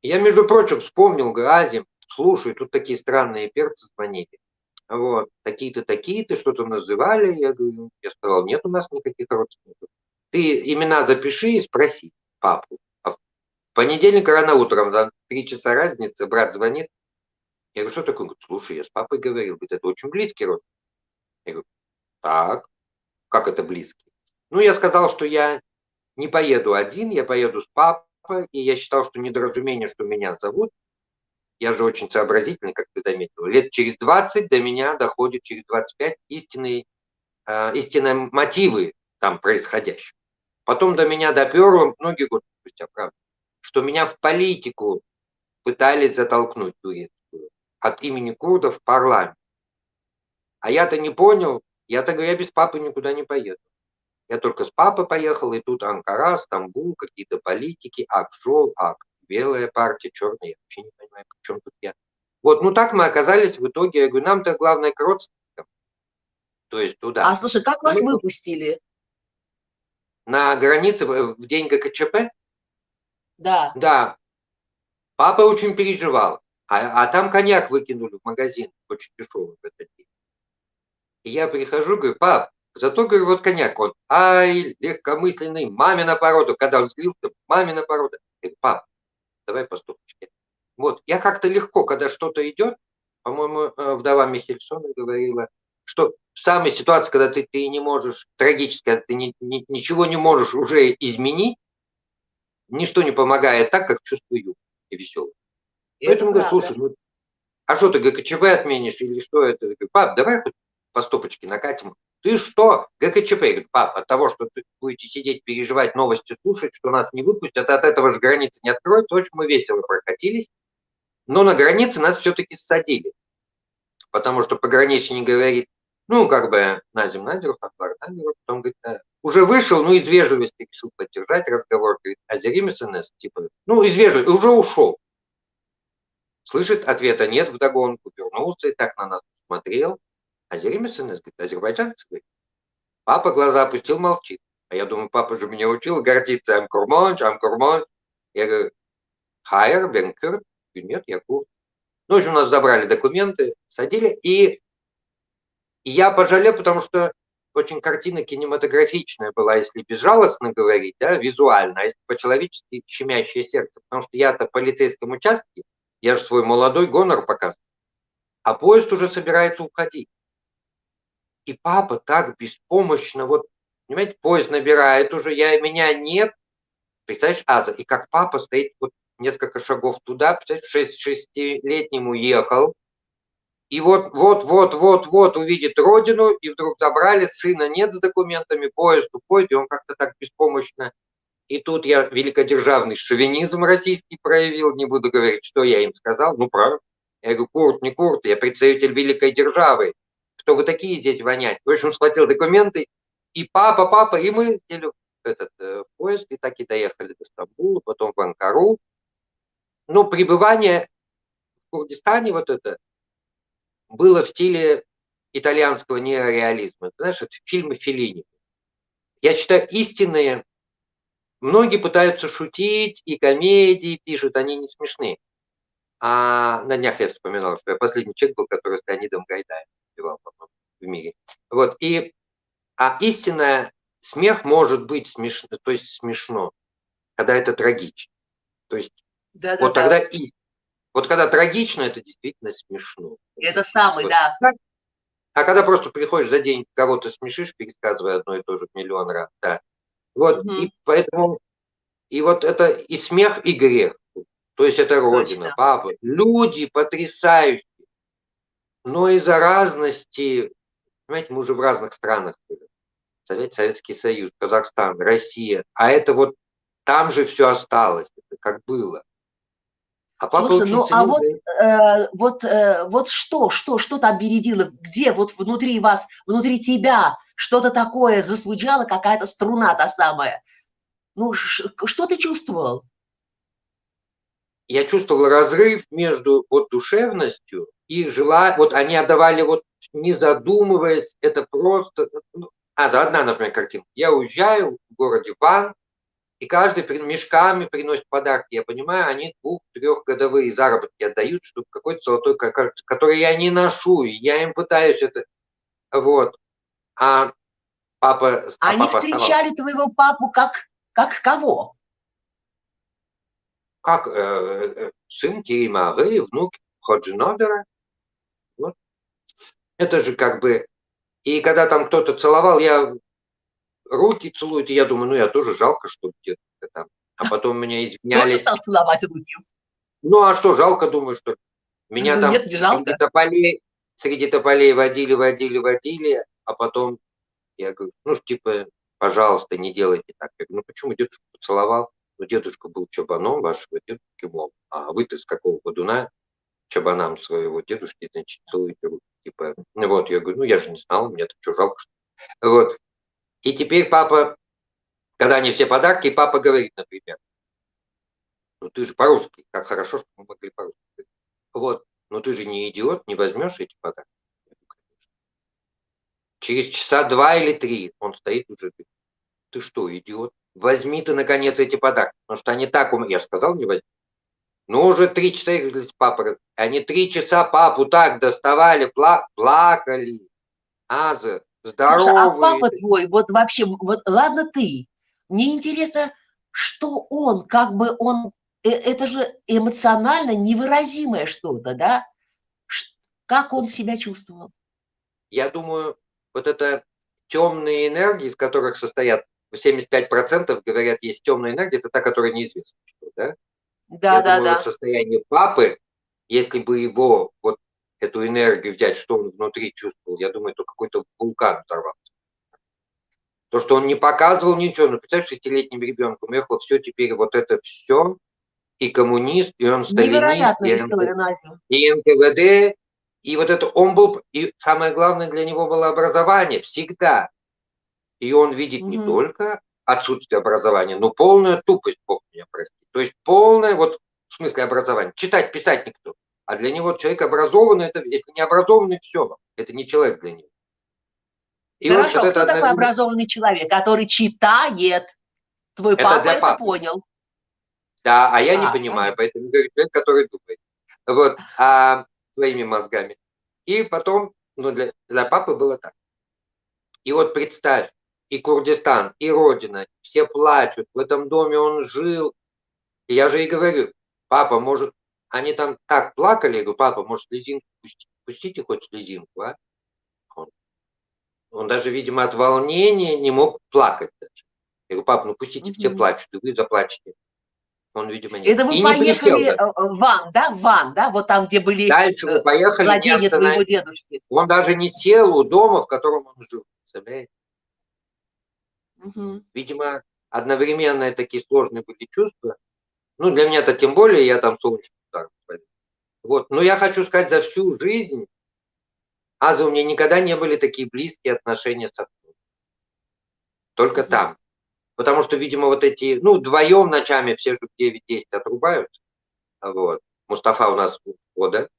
Я, между прочим, вспомнил, говорю, Азим, слушай, тут такие странные перцы звонили. Вот, такие-то, что-то называли. Я говорю, я сказал, нет у нас никаких родственников. Ты имена запиши и спроси папу. А в понедельник рано утром, там 3 часа разницы, брат звонит. Я говорю, что такое? Он говорит, слушай, я с папой говорил. Говорит, это очень близкий род. Я говорю, так, как это близкий? Ну, я сказал, что я не поеду один, я поеду с папой, и я считал, что недоразумение, что меня зовут. Я же очень сообразительный, как ты заметил. Лет через 20 до меня доходит, через 25 истинные мотивы там происходящего. Потом до меня доперло, многие годы спустя, правда, что меня в политику пытались затолкнуть турецкую от имени курдов в парламент. А я-то не понял, я-то говорю, я без папы никуда не поеду. Я только с папой поехал, и тут Анкара, Стамбул, какие-то политики, Акжол, белая партия, черная, я вообще не понимаю, в чем тут я. Вот, ну так мы оказались в итоге, я говорю, нам-то главное к родственникам, то есть туда. А слушай, как вас выпустили? На границе в день ГКЧП? Да. Да. Папа очень переживал. А там коньяк выкинули в магазин, очень дешевый в этот день. И я прихожу, говорю, пап, зато, говорю, вот коньяк, он, ай, легкомысленный, мамина порода. Когда он злился, мамина порода. Я говорю, пап, давай по стопочке. Вот, я как-то легко, когда что-то идет, по-моему, вдова Михельсона говорила, что в самой ситуации, когда ты не можешь, трагически, когда ты ничего не можешь уже изменить, ничто не помогает так, как чувство юмора и веселого. Поэтому говорю, слушай, ну, а что ты ГКЧП отменишь или что это? Я говорю, пап, давай хоть по стопочке накатим. Ты что? ГКЧП. Я говорю, пап, от того, что ты будете сидеть, переживать, новости слушать, что нас не выпустят, от этого же границы не откроют. В общем, мы весело прокатились. Но на границе нас все-таки ссадили. Потому что пограничник говорит, ну, как бы, Назим Надиров, Акбар Надиров, потом говорит, уже вышел, ну, из вежливости решил поддержать разговор, говорит, Азерим СНС, типа, ну, из вежливости, уже ушел. Слышит, ответа нет, вдогонку, вернулся и так на нас смотрел. Азерим СНС, говорит, азербайджанцы, говорит. Папа глаза опустил, молчит. А я думаю, папа же меня учил, гордится, Амкурмонч. Я говорю, хайер, бен курд. Нет, я курд. Ну, в общем, нас забрали документы, садили, и я пожалел, потому что очень картина кинематографичная была, если безжалостно говорить, да, визуально, а если по-человечески щемящее сердце. Потому что я-то в полицейском участке, я же свой молодой гонор показываю, а поезд уже собирается уходить. И папа так беспомощно, вот, понимаете, поезд набирает уже, меня нет, представляешь, Аза, и как папа стоит вот несколько шагов туда, представляешь, 6-летнему ехал, и вот увидит родину, и вдруг забрали, сына нет с документами, поезд уходит, и он как-то так беспомощно. И тут я великодержавный шовинизм российский проявил, не буду говорить, что я им сказал, ну правда. Я говорю, курд, не курд, я представитель великой державы. Кто вы такие здесь вонять? В общем, схватил документы, и папа, и мы сели в этот поезд, и так и доехали до Стамбула, потом в Анкару. Но пребывание в Курдистане вот это было в стиле итальянского неореализма. Знаешь, это фильмы Феллини. Я считаю, истинные. Многие пытаются шутить, и комедии пишут, они не смешные. А на днях я вспоминал, что я последний человек был, который с Леонидом Гайдаем певал, по-моему, в мире. Вот, а истинный смех может быть смешно, то есть смешно, когда это трагично. То есть вот тогда вот когда трагично, это действительно смешно. Это самый, вот. Да. А когда просто приходишь за день, кого-то смешишь, пересказывая одно и то же миллион раз, да. Вот, и поэтому, и вот это и смех, и грех. То есть это родина, точно. Папа. Люди потрясающие. Но из-за разности, понимаете, мы уже в разных странах были. Советский Союз, Казахстан, Россия. А это вот там же все осталось, это как было. А слушай, ну а вот что там бередило? Где вот внутри вас, внутри тебя что-то такое зазвучало, какая-то струна та самая? Ну, что ты чувствовал? Я чувствовал разрыв между вот душевностью и желанием. Вот они отдавали, вот не задумываясь, это просто... одна, например, картинка. Я уезжаю в городе Ван, и каждый мешками приносит подарки. Я понимаю, они 2-3-годовые заработки отдают, чтобы какой-то золотой, который я не ношу, и я им пытаюсь это... Вот. А папа Они оставался. встречали твоего папу как кого? Как сын Тиримары, внук Ходжинодера. Вот. Это же как бы... И когда там кто-то целовал, я руки целуют, и я думаю, ну я тоже жалко, что где-то там. А потом меня извинялись. Тоже стал целовать руки? Ну а что, жалко, думаю, что меня там Нет, не жалко. среди тополей водили, а потом я говорю, ну типа, пожалуйста, не делайте так. Я говорю, ну почему дедушку поцеловал? Ну дедушка был чабаном вашего дедушки мол. А вы-то с какого подуна чабанам своего дедушки, значит, целуете руки. Типа, ну вот, я говорю, ну я же не знал, мне-то что, жалко, что ли? Вот. И теперь папа, когда они все подарки, папа говорит, например, ну ты же по-русски, как хорошо, что мы могли по-русски. Вот, но ты же не идиот, не возьмешь эти подарки. Через часа 2 или 3 он стоит уже, говорит, ты что, идиот? Возьми ты, наконец, эти подарки. Потому что они так, я сказал, не возьми. Но уже 3 часа, папа, они 3 часа папу так доставали, плакали. Аза, здоровый. Слушай, а папа твой, вот вообще, вот ладно ты, мне интересно, что он, как бы он, это же эмоционально невыразимое что-то, да? Как он себя чувствовал? Я думаю, вот это темные энергии, из которых состоят 75%, говорят, есть темная энергия, это та, которая неизвестна, что, да? Я думаю, вот состояние папы, если бы его, вот эту энергию взять, что он внутри чувствовал, я думаю, это какой-то вулкан взорвался. То, что он не показывал ничего, ну, представляешь, 6-летним ребенком ехал, все теперь вот это все, и коммунист, и он сталинист, Невероятная история, Назим. и НКВД, и вот это он был, и самое главное для него было образование, всегда. И он видит не только отсутствие образования, но полная тупость, Бог меня простит. То есть полное, вот в смысле образования. Читать, писать никто. А для него человек образованный, это, если не образованный, все, это не человек для него. И хорошо, вот кто такой образованный человек, который читает? Твой папа это понял. Да, а я не понимаю, поэтому говорю, человек, который думает. Вот, своими мозгами. И потом, ну, для папы было так. И вот представь, и Курдистан, и Родина, все плачут, в этом доме он жил. И я же и говорю, папа, может, они там так плакали, я говорю, папа, может, слезинку пустите хоть слезинку, а? Он даже, видимо, от волнения не мог плакать даже. Я говорю, папа, ну пустите, все плачут, и вы заплачете. Он, видимо, нет. Это вы и поехали в Ван, да? В Ван, да? Вот там, где были дальше мы поехали, владения твоего дедушки. Он даже не сел у дома, в котором он жил. Представляете? Видимо, одновременно такие сложные были чувства. Ну, для меня это тем более, я там солнечный удар. Вот. Но я хочу сказать, за всю жизнь Аза у меня никогда не были такие близкие отношения с отцом. Только там. Потому что, видимо, вот эти, ну, вдвоем ночами все же в 9-10 отрубают. Вот. Мустафа у нас ОД,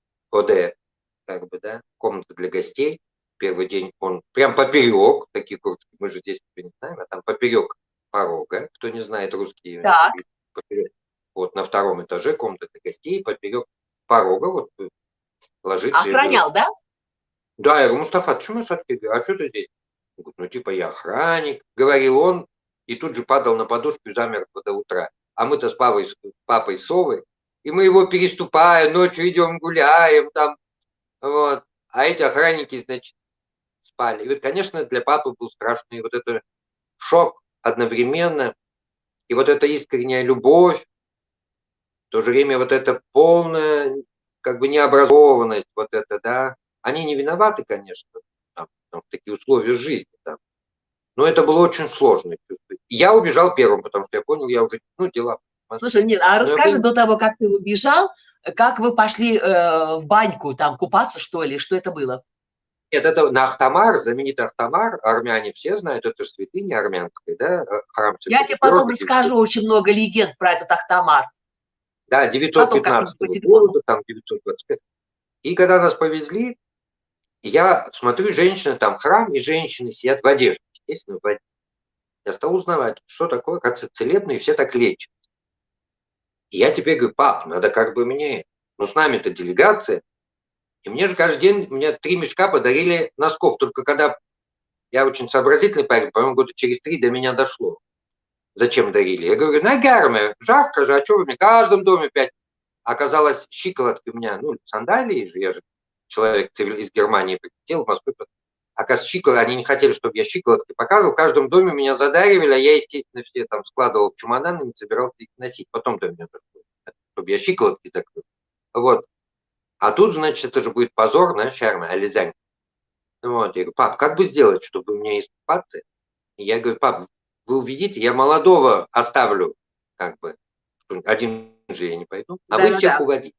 как бы, да, комната для гостей. Первый день он прям поперек, такие куртки, мы же здесь не знаем, а там поперек порога, кто не знает русский язык, поперек. Вот на 2-м этаже комната для гостей, поперек порога вот ложится. Охранял, да? Да, я говорю, Мустафа, ты что, а что ты здесь? Он говорит, ну типа я охранник, говорил он, и тут же падал на подушку и замер до утра. А мы-то с папой совы, и мы его переступаем, ночью идем гуляем там, вот. А эти охранники, значит, спали. И вот, конечно, для папы был страшный вот это шок одновременно, и вот эта искренняя любовь, в то же время вот эта полная, как бы необразованность, вот это, да. Они не виноваты, конечно, там такие условия жизни там. Но это было очень сложно. Я убежал первым, потому что я понял, я уже, ну, дела. Слушай, нет, а расскажи до того, как ты убежал, как вы пошли в баньку, там, купаться, что ли? Что это было? Нет, это на Ахтамар, знаменитый Ахтамар, армяне все знают, это же святыня армянская, да, храм. Я тебе потом расскажу очень много легенд про этот Ахтамар. Да, 915 года, там 925. И когда нас повезли, я смотрю, женщины, там храм, и женщины сидят в одежде, естественно, в воде. Я стал узнавать, что такое, как целебные, все так лечат. И я теперь говорю, пап, надо как бы мне, ну с нами-то делегация, и мне же каждый день, мне 3 мешка подарили носков, только когда я очень сообразительный парень, по-моему, года через 3 до меня дошло. Зачем дарили? Я говорю, на гарме, жарко же, а что вы мне, в каждом доме 5. Оказалось, щиколотки у меня, ну, сандалии же, я же человек из Германии прилетел в Москву. Оказывается, щиколотки, они не хотели, чтобы я щиколотки показывал. В каждом доме меня задаривали, а я, естественно, все там складывал в чемодан и не собирался их носить. Потом до меня дошло, чтобы я щиколотки закрыл. Вот. А тут, значит, это же будет позор, знаешь, армия, ализань. Вот, я говорю, пап, как бы сделать, чтобы мне искупаться? И я говорю, пап, вы увидите, я молодого оставлю, как бы, один же я не пойду, а вы всех уводите.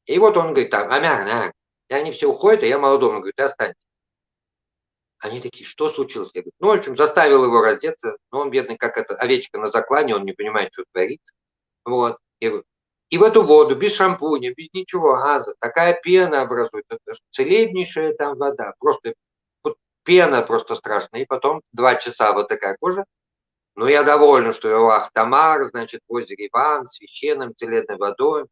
И вот он говорит, там, амяр, и они все уходят, а я молодому говорю, ты останься. Они такие, что случилось? Я говорю, ну, в общем, заставил его раздеться, но он бедный, как это, овечка на заклане, он не понимает, что творится. Вот, я говорю, и в эту воду, без шампуня, без ничего, газа, такая пена образуется, это целебнейшая там вода, просто вот пена просто страшная. И потом 2 часа вот такая кожа. Но я доволен, что я в Ахтамар, значит, в озере Иван, священным, целебной водой,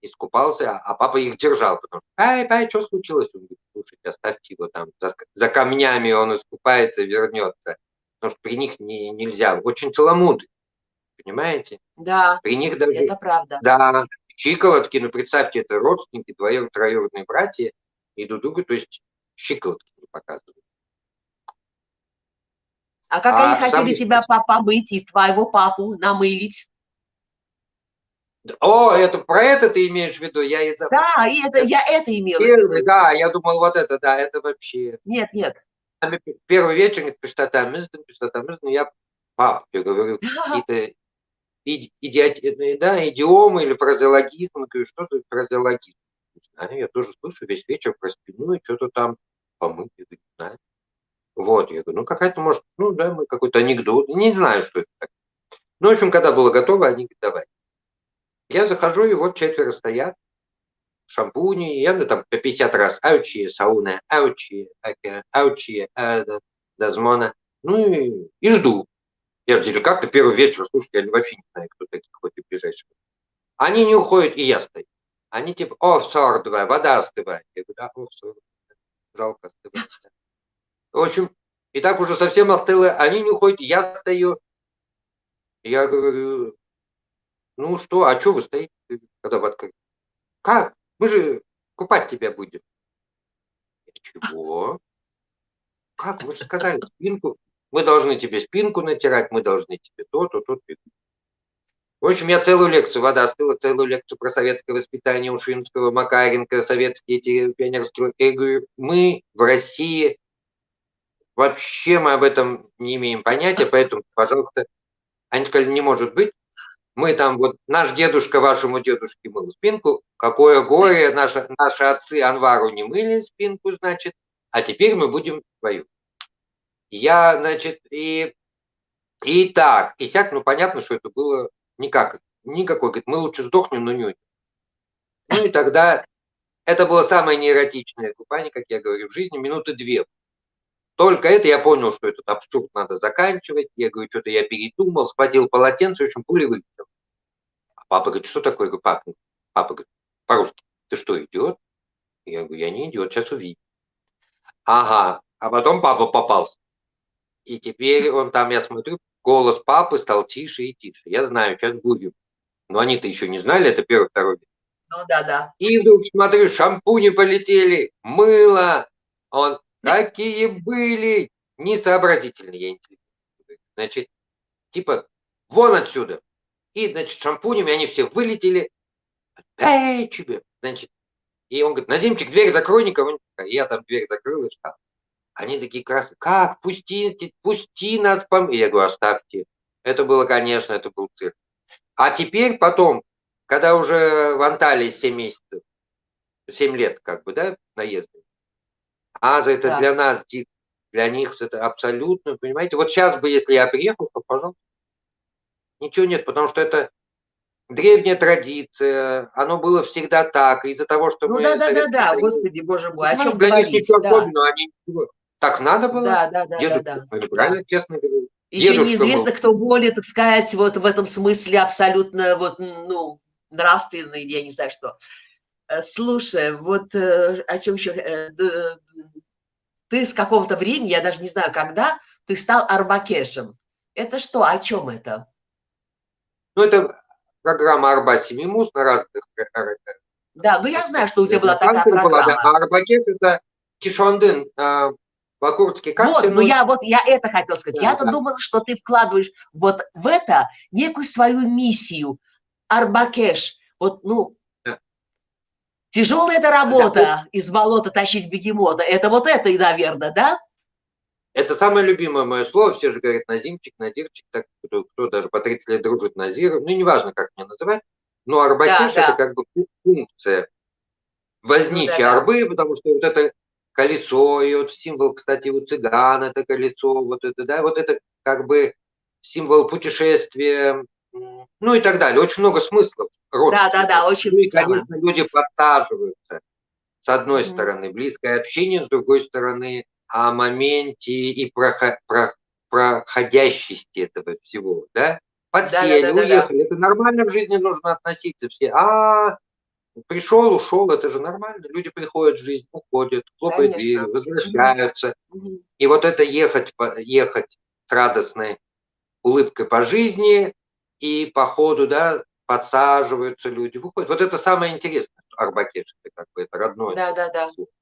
искупался, а папа их держал, потому что, ай, что случилось? Он говорит, слушайте, оставьте его там, за камнями он искупается, вернется, потому что при них нельзя, очень целомудрен. Понимаете? Да, при них даже, это правда. Да, щиколотки, ну представьте, это родственники, троюродные братья, и друг другу, то есть щиколотки не показывают. А как они хотели тебя побыть и твоего папу намылить? О, это про это ты имеешь в виду? Я Да, и это, я это имела в виду. Да, я думал, вот это, да, это вообще. Нет. Первый вечер, говорит, я, пап, я говорю, какие-то идиомы или фразеологизмы. Говорю, что тут фразеологизм? Не знаю, я тоже слышу весь вечер про спину и что-то там помыть, я говорю, не знаю. Вот, я говорю, ну какая-то, может, ну да, мы какой-то анекдот, не знаю, что это такое. Ну, в общем, когда было готово, они говорят, давай. Я захожу, и вот 4 стоят, шампуни, я там по 50 раз, аучи, сауна, аучи, дазмона, ну и жду. Я же говорю, как-то первый вечер, слушайте, я вообще не знаю, кто таких хоть и ближайших. Они не уходят, и я стою. Они типа, сор, давай, вода остывает. Я говорю, да, сор, жалко остывает. В общем, и так уже совсем остыло, они не уходят, я стою. Я говорю, ну что, а что вы стоите, когда вы открыли? Как? Мы же купать тебя будем. Чего? Как? Вы же сказали, спинку. Мы должны тебе спинку натирать, мы должны тебе то-то. В общем, я целую лекцию, вода остыла, целую лекцию про советское воспитание Ушинского, Макаренко, советские эти пионерские. Я говорю, мы в России, вообще мы об этом не имеем понятия, поэтому, пожалуйста, они сказали, не может быть. Мы там, вот наш дедушка вашему дедушке мыл спинку, какое горе, наши отцы Анвару не мыли спинку, значит, а теперь мы будем твою. Я, значит, и так, и сяк, ну понятно, что это было никакой, говорит, мы лучше сдохнем, но не уйдем. Ну и тогда это было самое неэротичное купание, как я говорю, в жизни, минуты 2. Только это я понял, что этот абсурд надо заканчивать. Я говорю, что-то я передумал, схватил полотенце, в общем, пулей вылетел. А папа говорит, что такое? Я говорю, папа говорит, по-русски, ты что, идиот? Я говорю, я не идиот, сейчас увидим. Ага, а потом папа попался. И теперь он там, я смотрю, голос папы стал тише и тише. Я знаю, сейчас будем. Но они-то еще не знали, это первый, второй. Ну да. И вдруг, смотрю, шампуни полетели, мыло. Он, какие были несообразительные, я интеллигентный. Значит, типа, вон отсюда. И, значит, шампунями они все вылетели. Эй, тебе. Значит, и он говорит, Назимчик, дверь закрой, никого не пускай. Я там дверь закрыл и встал. Они такие красные, как, пусти нас, я говорю, оставьте. Это было, конечно, это был цирк. А теперь потом, когда уже в Анталии 7 месяцев, 7 лет, как бы, да, наезды. За это для нас, для них это абсолютно, понимаете. Вот сейчас бы, если я приехал, то, пожалуйста, ничего нет, потому что это древняя традиция, оно было всегда так, из-за того, что ну, мы... да, господи, боже мой, о чем для них говорить, ничего особенного, они ничего. Так надо было? Да. Дедушка, правильно, честно говорю. Еще Дедушка неизвестно, был. кто более, так сказать, вот в этом смысле абсолютно вот, ну, нравственный, я не знаю что. Слушай, вот о чем еще? Ты с какого-то времени, я даже не знаю когда, ты стал арбакешем. Это что? О чем это? Ну, это программа «Арба-Семимуз» на разных... Да, ну я знаю, что у тебя была такая была, да. программа. А «Арбакеш» — это Кишондын, по-курдски как Вот, ну тянуть? я это хотела сказать. Я-то думала, что ты вкладываешь вот в это некую свою миссию. Арбакеш. Вот, ну, тяжелая эта работа из болота тащить бегемота. Это вот это и, наверное, да? Это самое любимое мое слово. Все же говорят Назимчик, Надирчик, так, кто даже по 30 лет дружит Назир. Ну, неважно, как меня называть. Но арбакеш это как бы функция возничьей арбы, потому что вот это колесо, и вот символ, кстати, у цыган это колесо, вот это, да, вот это как бы символ путешествия, ну и так далее. Очень много смыслов. Да, очень. Ну и, конечно, люди подсаживаются. С одной стороны, близкое общение, с другой стороны, о моменте и проходящести этого всего, да? Подсели, уехали. Это нормально в жизни нужно относиться. Все, пришел, ушел, это же нормально. Люди приходят в жизнь, уходят, хлопают дверь, возвращаются. И вот это ехать с радостной улыбкой по жизни, и по ходу, да, подсаживаются люди, выходят. Вот это самое интересное. Арбакеш, это как бы это родное.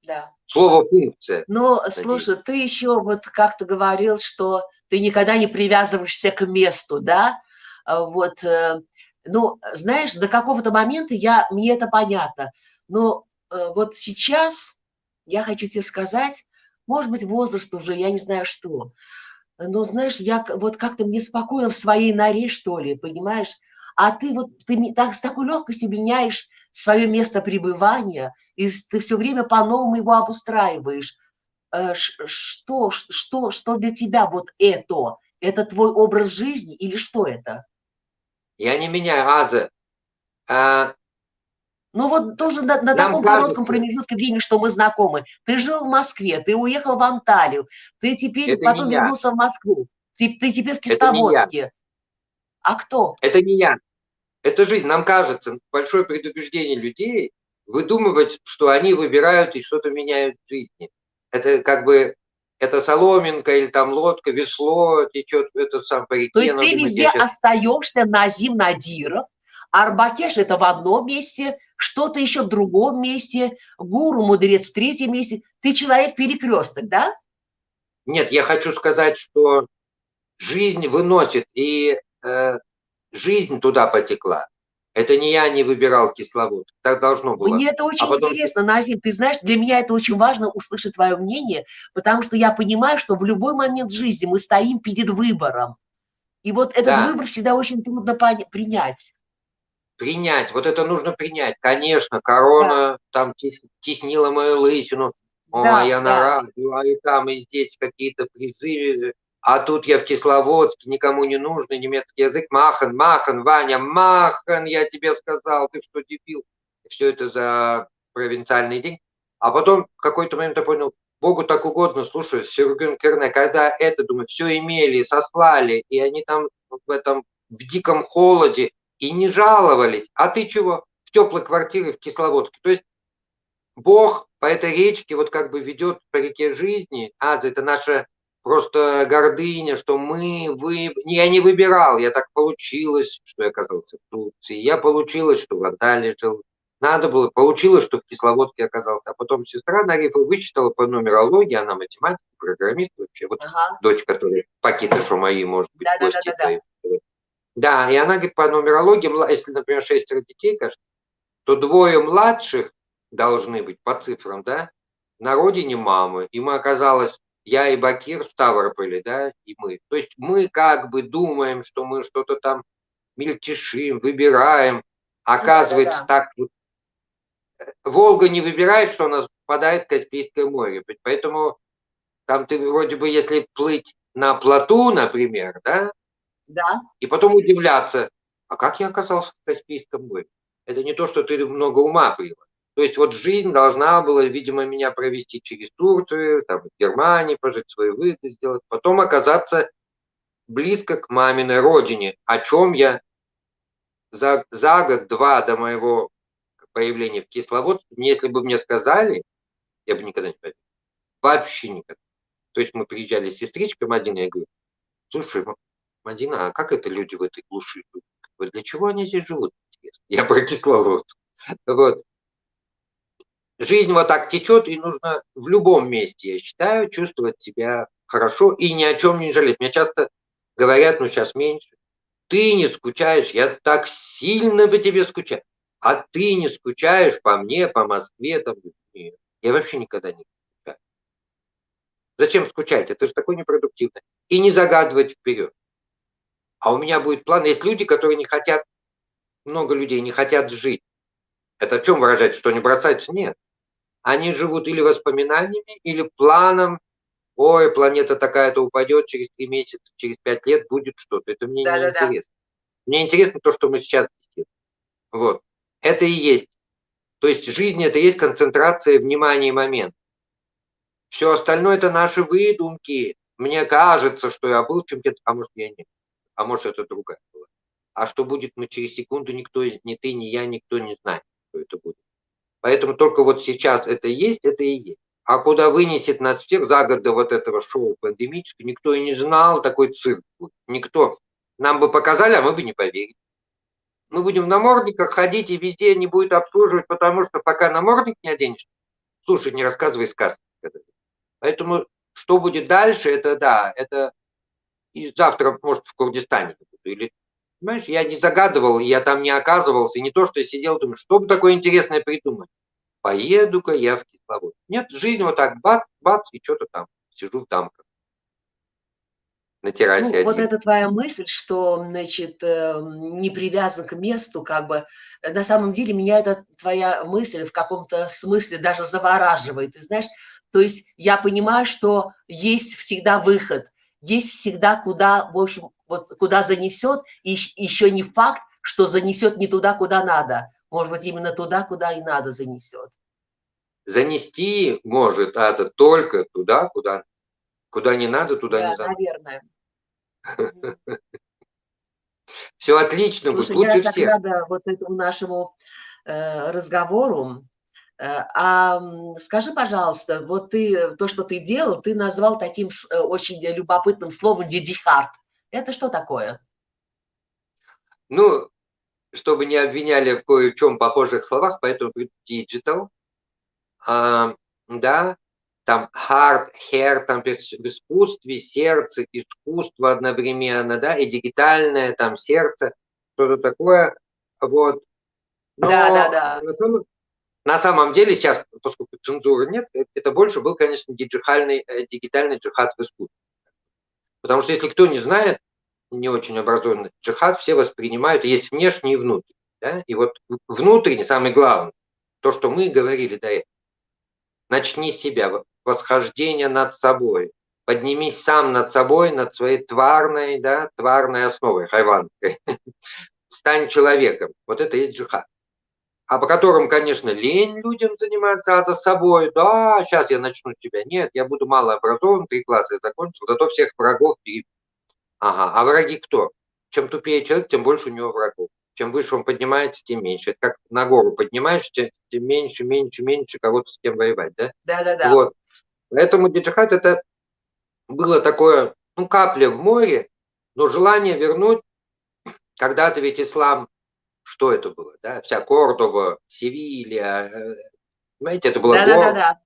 Да. Слово функция. Но, слушай, ты еще вот как-то говорил, что ты никогда не привязываешься к месту, да? Вот, ну, знаешь, до какого-то момента мне это понятно. Но вот сейчас я хочу тебе сказать, может быть, возраст уже, я не знаю что. Но, знаешь, я вот как-то мне спокойно в своей норе, что ли, понимаешь? А ты с такой легкостью меняешь свое место пребывания, и ты все время по-новому его обустраиваешь. Что для тебя вот это? Это твой образ жизни или что это? Я не меняю, Аза. Ну вот тоже на таком коротком промежутке времени, что мы знакомы. Ты жил в Москве, ты уехал в Анталию, ты теперь потом вернулся в Москву, ты теперь в Кисловодске. А кто? Это не я. Это жизнь. Нам кажется, большое предубеждение людей выдумывать, что они выбирают и что-то меняют в жизни. Это как бы, это соломинка или там лодка, весло течет, это сам по реке. То есть ты везде остаешься Назим Надиров, Арбакеш это в одном месте, что-то еще в другом месте, гуру, мудрец в третьем месте. Ты человек-перекресток, да? Нет, я хочу сказать, что жизнь выносит, и жизнь туда потекла. Это не я не выбирал кислород. Так должно было. Мне это очень интересно, Назим. Ты знаешь, для меня это очень важно услышать твое мнение, потому что я понимаю, что в любой момент жизни мы стоим перед выбором. И вот этот выбор всегда очень трудно принять. Принять. Вот это нужно принять. Конечно, корона там теснила мою лысину. Я на радио, а и там, и здесь какие-то призывы. А тут я в Кисловодске, никому не нужный немецкий язык. Махан, Ваня, Махан, я тебе сказал, ты что, дебил? Все это за провинциальный день. А потом в какой-то момент я понял, Богу так угодно, слушай, Сергей Керне, когда это, думаю, все имели, сослали, и они там в диком холоде, и не жаловались. А ты чего? В теплой квартире в Кисловодске. То есть Бог по этой речке вот как бы ведет по реке жизни. Это наша просто гордыня, что я не выбирал, я так получилось, что я оказался в Турции, я получилось, что в Анталии жил, получилось, что в Кисловодске оказался, а потом сестра Нарифа вычитала по нумерологии, она математик, программист вообще, вот дочь, которая Пакита мои, может быть, гости твои. Да, и она говорит, по нумерологии, если, например, 6 детей, кажется, то 2 младших должны быть по цифрам, да, на родине мамы, и мы оказалось, я и Бакир в Ставрополе, да, и мы. То есть мы как бы думаем, что мы что-то там мельтешим, выбираем. Оказывается, так вот. Волга не выбирает, что у нас впадает в Каспийское море. Поэтому там ты вроде бы, если плыть на плоту, например, да, и потом удивляться, а как я оказался в Каспийском море? Это не то, что ты много ума было. То есть вот жизнь должна была, видимо, меня провести через Турцию, там, в Германии пожить, свои выезды сделать, потом оказаться близко к маминой родине, о чем я за год-два до моего появления в Кисловодске, если бы мне сказали, я бы никогда не поверил. Вообще никогда. То есть мы приезжали с сестричкой Мадиной, я говорю, слушай, Мадина, а как это люди в этой глуши живут? Говорю, для чего они здесь живут? Интересно. Я про Кисловодск. Вот. Жизнь вот так течет, и нужно в любом месте, я считаю, чувствовать себя хорошо и ни о чем не жалеть. Мне часто говорят, ну сейчас меньше, ты не скучаешь, я так сильно по тебе скучаю. А ты не скучаешь по мне, по Москве, там, нет. Я вообще никогда не скучаю. Зачем скучать? Это же такое непродуктивное. И не загадывать вперед. А у меня будет план. Есть люди, которые не хотят, много людей не хотят жить. Это в чем выражается, что они бросаются? Нет. Они живут или воспоминаниями, или планом. Ой, планета такая-то упадет через 3 месяца, через 5 лет будет что-то. Это мне не интересно. Мне интересно то, что мы сейчас видим. Вот. Это и есть. То есть жизнь – это и есть концентрация внимания и момента. Все остальное – это наши выдумки. Мне кажется, что я был чем-то, а может, я не. А может, это другая была. А что будет, мы через секунду никто, ни ты, ни я, никто не знает, что это будет. Поэтому только вот сейчас это и есть, это и есть. А куда вынесет нас всех за год до вот этого шоу пандемического, никто и не знал, такой цирк будет. Никто. Нам бы показали, а мы бы не поверили. Мы будем в намордниках ходить, и везде не будет обслуживать, потому что пока намордник не оденешь, слушай, не рассказывай сказки. Поэтому что будет дальше, это да, это и завтра, может, в Курдистане буду. Или, понимаешь, я не загадывал, я там не оказывался, и не то, что я сидел, думаю, что бы такое интересное придумать. Поеду-ка я в Кисловодск. Нет, жизнь вот так, бац, и что-то там, сижу в Тамках. На террасе один. Вот эта твоя мысль, что, значит, не привязан к месту, как бы, на самом деле меня эта твоя мысль в каком-то смысле даже завораживает, ты знаешь, то есть я понимаю, что есть всегда выход, есть всегда куда, в общем, вот куда занесет, и еще не факт, что занесет не туда, куда надо, может быть, именно туда, куда и надо занесет. Занести может это только туда, куда не надо, туда да, не надо. Наверное. Все отлично будет, лучше я так всех. рада вот этому нашему разговору. А скажи, пожалуйста, вот ты, то, что ты делал, ты назвал таким очень любопытным словом «дидихард». Это что такое? Ну, чтобы не обвиняли в кое-чем похожих словах, поэтому digital. Да, там heart, hair, там в искусстве, сердце, искусство одновременно, да, и дигитальное, там сердце, что-то такое, вот. Но Да. На самом деле сейчас, поскольку цензуры нет, это больше был, конечно, дигитальный джихад в искусстве. Потому что если кто не знает, не очень образованный джихад, все воспринимают, есть внешний и внутренний. Да? И вот внутренний, самый главный, то, что мы говорили до этого. Начни с себя, восхождение над собой. Поднимись сам над собой, над своей тварной основой, хайванской. Стань человеком. Вот это и есть джихад. А по которым, конечно, лень людям заниматься, а за собой, да, сейчас я начну с тебя. Нет, я буду малообразован, 3 класса я закончил, зато всех врагов перебью. Ага, а враги кто? Чем тупее человек, тем больше у него врагов. Чем выше он поднимается, тем меньше. Это как на гору поднимаешься, тем меньше кого-то с кем воевать, да? Да. Вот. Поэтому джихад это было такое, капля в море, но желание вернуть, когда-то ведь ислам, что это было, да? Вся Кордова, Севилья, понимаете, это было Да.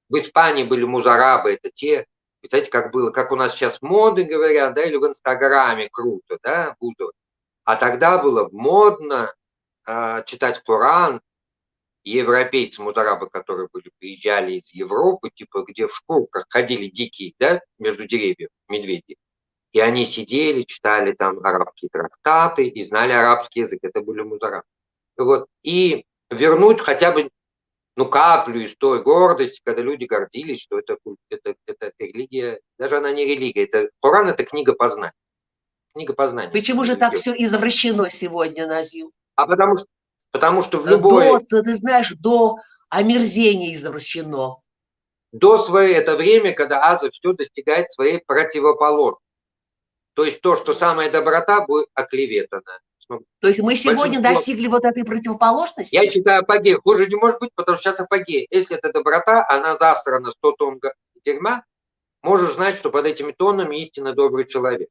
В Испании были музарабы, это те, представляете, как было, как у нас сейчас моды говорят, да, или в Инстаграме круто, да, буду. А тогда было модно читать Коран. Европейцы, музарабы, которые приезжали из Европы, типа, где в шкурках ходили дикие, да, между деревьев, медведи. И они сидели, читали там арабские трактаты и знали арабский язык. Это были музарабы. Вот. И вернуть хотя бы, каплю из той гордости, когда люди гордились, что это религия, даже она не религия, это Коран, это книга познания. Книга познания. Почему же так все извращено сегодня, Назим? А потому что в любой... Ты знаешь, до омерзение извращено. Это время, когда Аза все достигает своей противоположности. То есть то, что самая доброта, будет оклеветана. То есть мы сегодня достигли вот этой противоположности? Я считаю апогей. Хуже не может быть, потому что сейчас апогей. Если это доброта, она засрана 100 тонн дерьма, можешь знать, что под этими тоннами истинно добрый человек.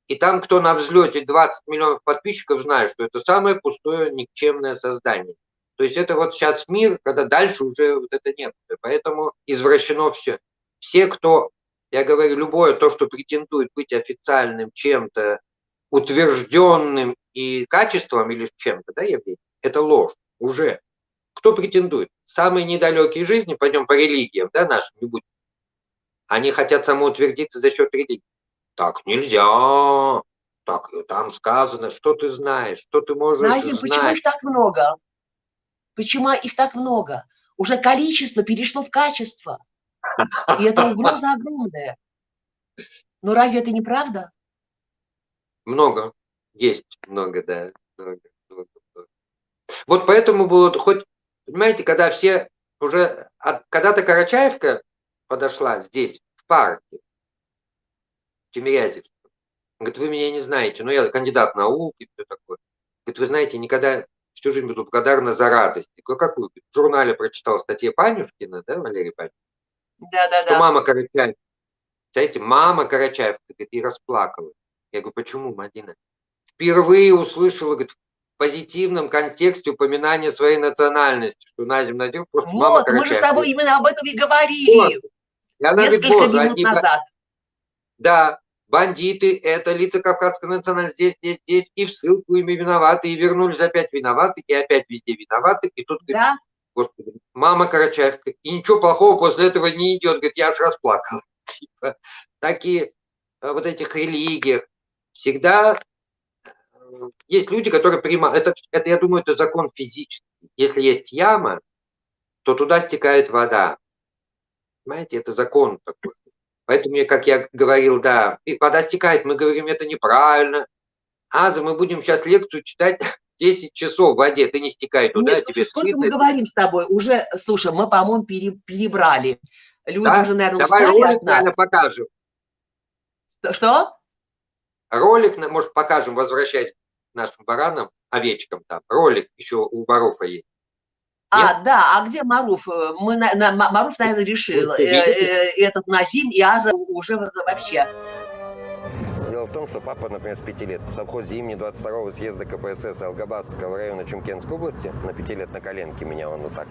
И там, кто на взлете 20 миллионов подписчиков, знает, что это самое пустое, никчемное создание. То есть это вот сейчас мир, когда дальше уже вот это нет. Поэтому извращено все. Все, кто, я говорю, любое то, что претендует быть официальным чем-то, утвержденным и качеством или чем-то, да, Евгений, это ложь уже. Кто претендует? Самые недалекие жизни, пойдем по религиям, да, нашим, не будем. Они хотят самоутвердиться за счет религии. Так нельзя. Так, там сказано, что ты знаешь, что ты можешь Назим, знать. почему их так много? Почему их так много? Уже количество перешло в качество. И это угроза огромная. Но разве это не правда? Много. Есть много, да. Много. Вот поэтому было, хоть, понимаете, когда все уже... Когда-то Карачаевка подошла здесь, в парке, в Тимирязевске. Говорит, вы меня не знаете, но я кандидат наук и все такое. Говорит, вы знаете, никогда всю жизнь буду благодарна за радость. Я говорю, какую? В журнале прочитал статье Панюшкина, да, Валерий Панюшкин? Да. Что мама Карачаевка, знаете, мама Карачаевка, говорит, и расплакалась. Я говорю, почему, Мадина? Впервые услышала, говорит, в позитивном контексте упоминания своей национальности, что Назим Надиров просто вот, мама Карачаевка. Мы же с тобой именно об этом и говорили. Несколько минут назад. Да. Бандиты – это лица кавказской национальности, здесь, и в ссылку ими виноваты, и вернулись опять виноваты, и опять везде виноваты, и тут, да? говорит, господи, мама Карачаевка, и ничего плохого после этого не идет, говорит, я аж расплакала. Типа, такие вот этих религиях всегда есть люди, которые принимают, это, я думаю, это закон физический. Если есть яма, то туда стекает вода. Понимаете, это закон такой. Поэтому, как я говорил, да, и вода стекает, мы говорим, это неправильно. Аза, мы будем сейчас лекцию читать 10 часов в воде, ты не стекай туда. Нет, слушай, сколько мы говорим с тобой? Уже, слушай, мы, по-моему, перебрали. Люди да? уже, наверное, давай устали ролик, от нас. наверное, покажем. Что? Ролик, может, покажем, возвращаясь к нашим баранам, овечкам там. Ролик еще у Баруфа есть. Да, а где Маруф? Маруф, наверное, решил. Этот Назим и Аза уже вообще. Дело в том, что папа, например, с 5 лет в совхоз «Зимний» 22-го съезда КПСС Алгабасского района Чемкенской области на 5 лет на коленке меня он вот так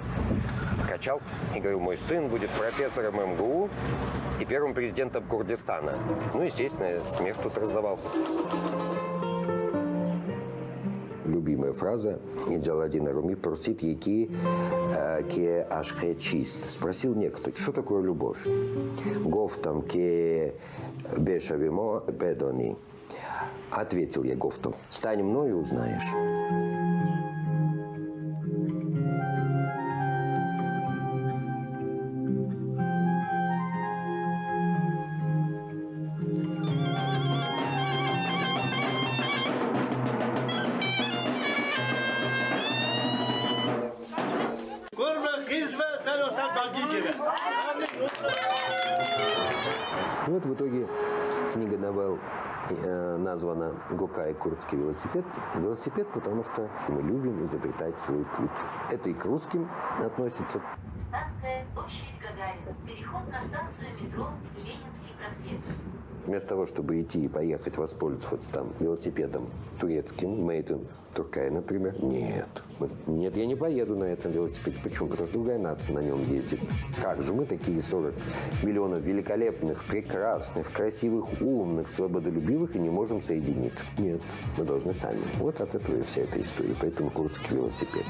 качал и говорил, мой сын будет профессором МГУ и первым президентом Курдистана. Ну, естественно, смех тут раздавался. Любимая фраза Джаладина Руми «Просит яки ке ашхе чист». Спросил некто, что такое любовь? Гофтам ке бешавимо бедони. Ответил я Гофтам, стань мною, узнаешь. Вот в итоге книга новелл названа «Гокай. Курдский велосипед». Велосипед, потому что мы любим изобретать свой путь. Это и к русским относится. Станция Площадь Гагарина. Переход на станцию метро Ленинский проспект. Вместо того, чтобы идти и поехать воспользоваться там велосипедом турецким, made in Turkey, например, нет, я не поеду на этом велосипеде. Почему? Потому что другая нация на нем ездит. Как же мы такие 40 миллионов великолепных, прекрасных, красивых, умных, свободолюбивых и не можем соединиться? Нет, мы должны сами. Вот от этого и вся эта история. Поэтому курдский велосипед.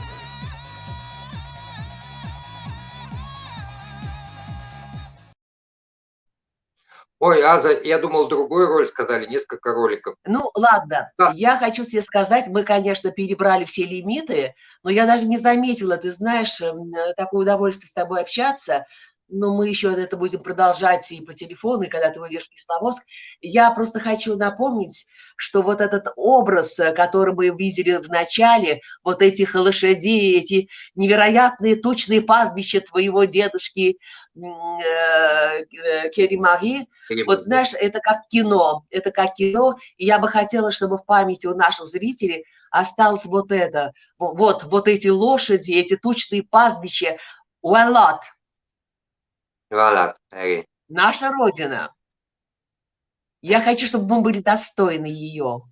Ой, Аза, я думал, другую роль сказали, несколько роликов. Ну, ладно, да. Я хочу тебе сказать, мы, конечно, перебрали все лимиты, но я даже не заметила, ты знаешь, такое удовольствие с тобой общаться. но мы еще это будем продолжать и по телефону, и когда ты выйдешь в Кисловодск. Я просто хочу напомнить, что вот этот образ, который мы видели в начале, вот этих лошадей, эти невероятные тучные пастбища твоего дедушки Керри-Мари, вот знаешь, это как кино, и я бы хотела, чтобы в памяти у наших зрителей осталось вот это, вот эти лошади, эти тучные пастбища, Уэллот. Наша Родина. Я хочу, чтобы мы были достойны ее,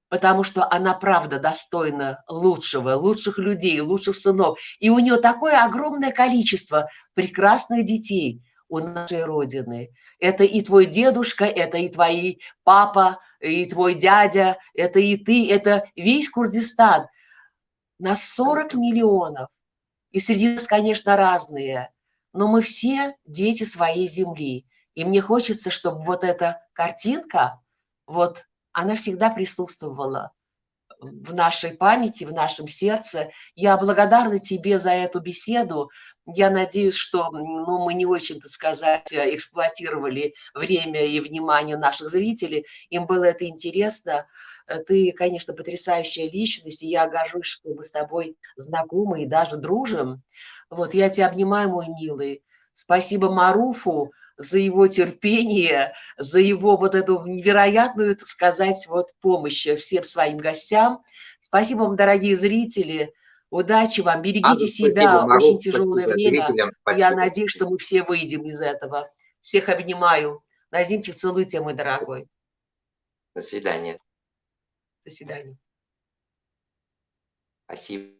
потому что она, правда, достойна лучшего, лучших людей, лучших сынов. И у нее такое огромное количество прекрасных детей у нашей Родины. Это и твой дедушка, это и твой папа, и твой дядя, это и ты, это весь Курдистан. Нас 40 миллионов. И среди нас, конечно, разные. Но мы все дети своей земли. И мне хочется, чтобы вот эта картинка, вот она всегда присутствовала в нашей памяти, в нашем сердце. Я благодарна тебе за эту беседу. Я надеюсь, что мы не очень, так сказать, эксплуатировали время и внимание наших зрителей. Им было это интересно. Ты, конечно, потрясающая личность, и я горжусь, что мы с тобой знакомы и даже дружим. Вот, я тебя обнимаю, мой милый. Спасибо Маруфу за его терпение, за его вот эту невероятную, так сказать, вот помощь всем своим гостям. Спасибо вам, дорогие зрители. Удачи вам, берегите себя, очень тяжелое время. Я надеюсь, что мы все выйдем из этого. Всех обнимаю. Назимчик, целую тебя, мой дорогой. До свидания. До свидания. Спасибо.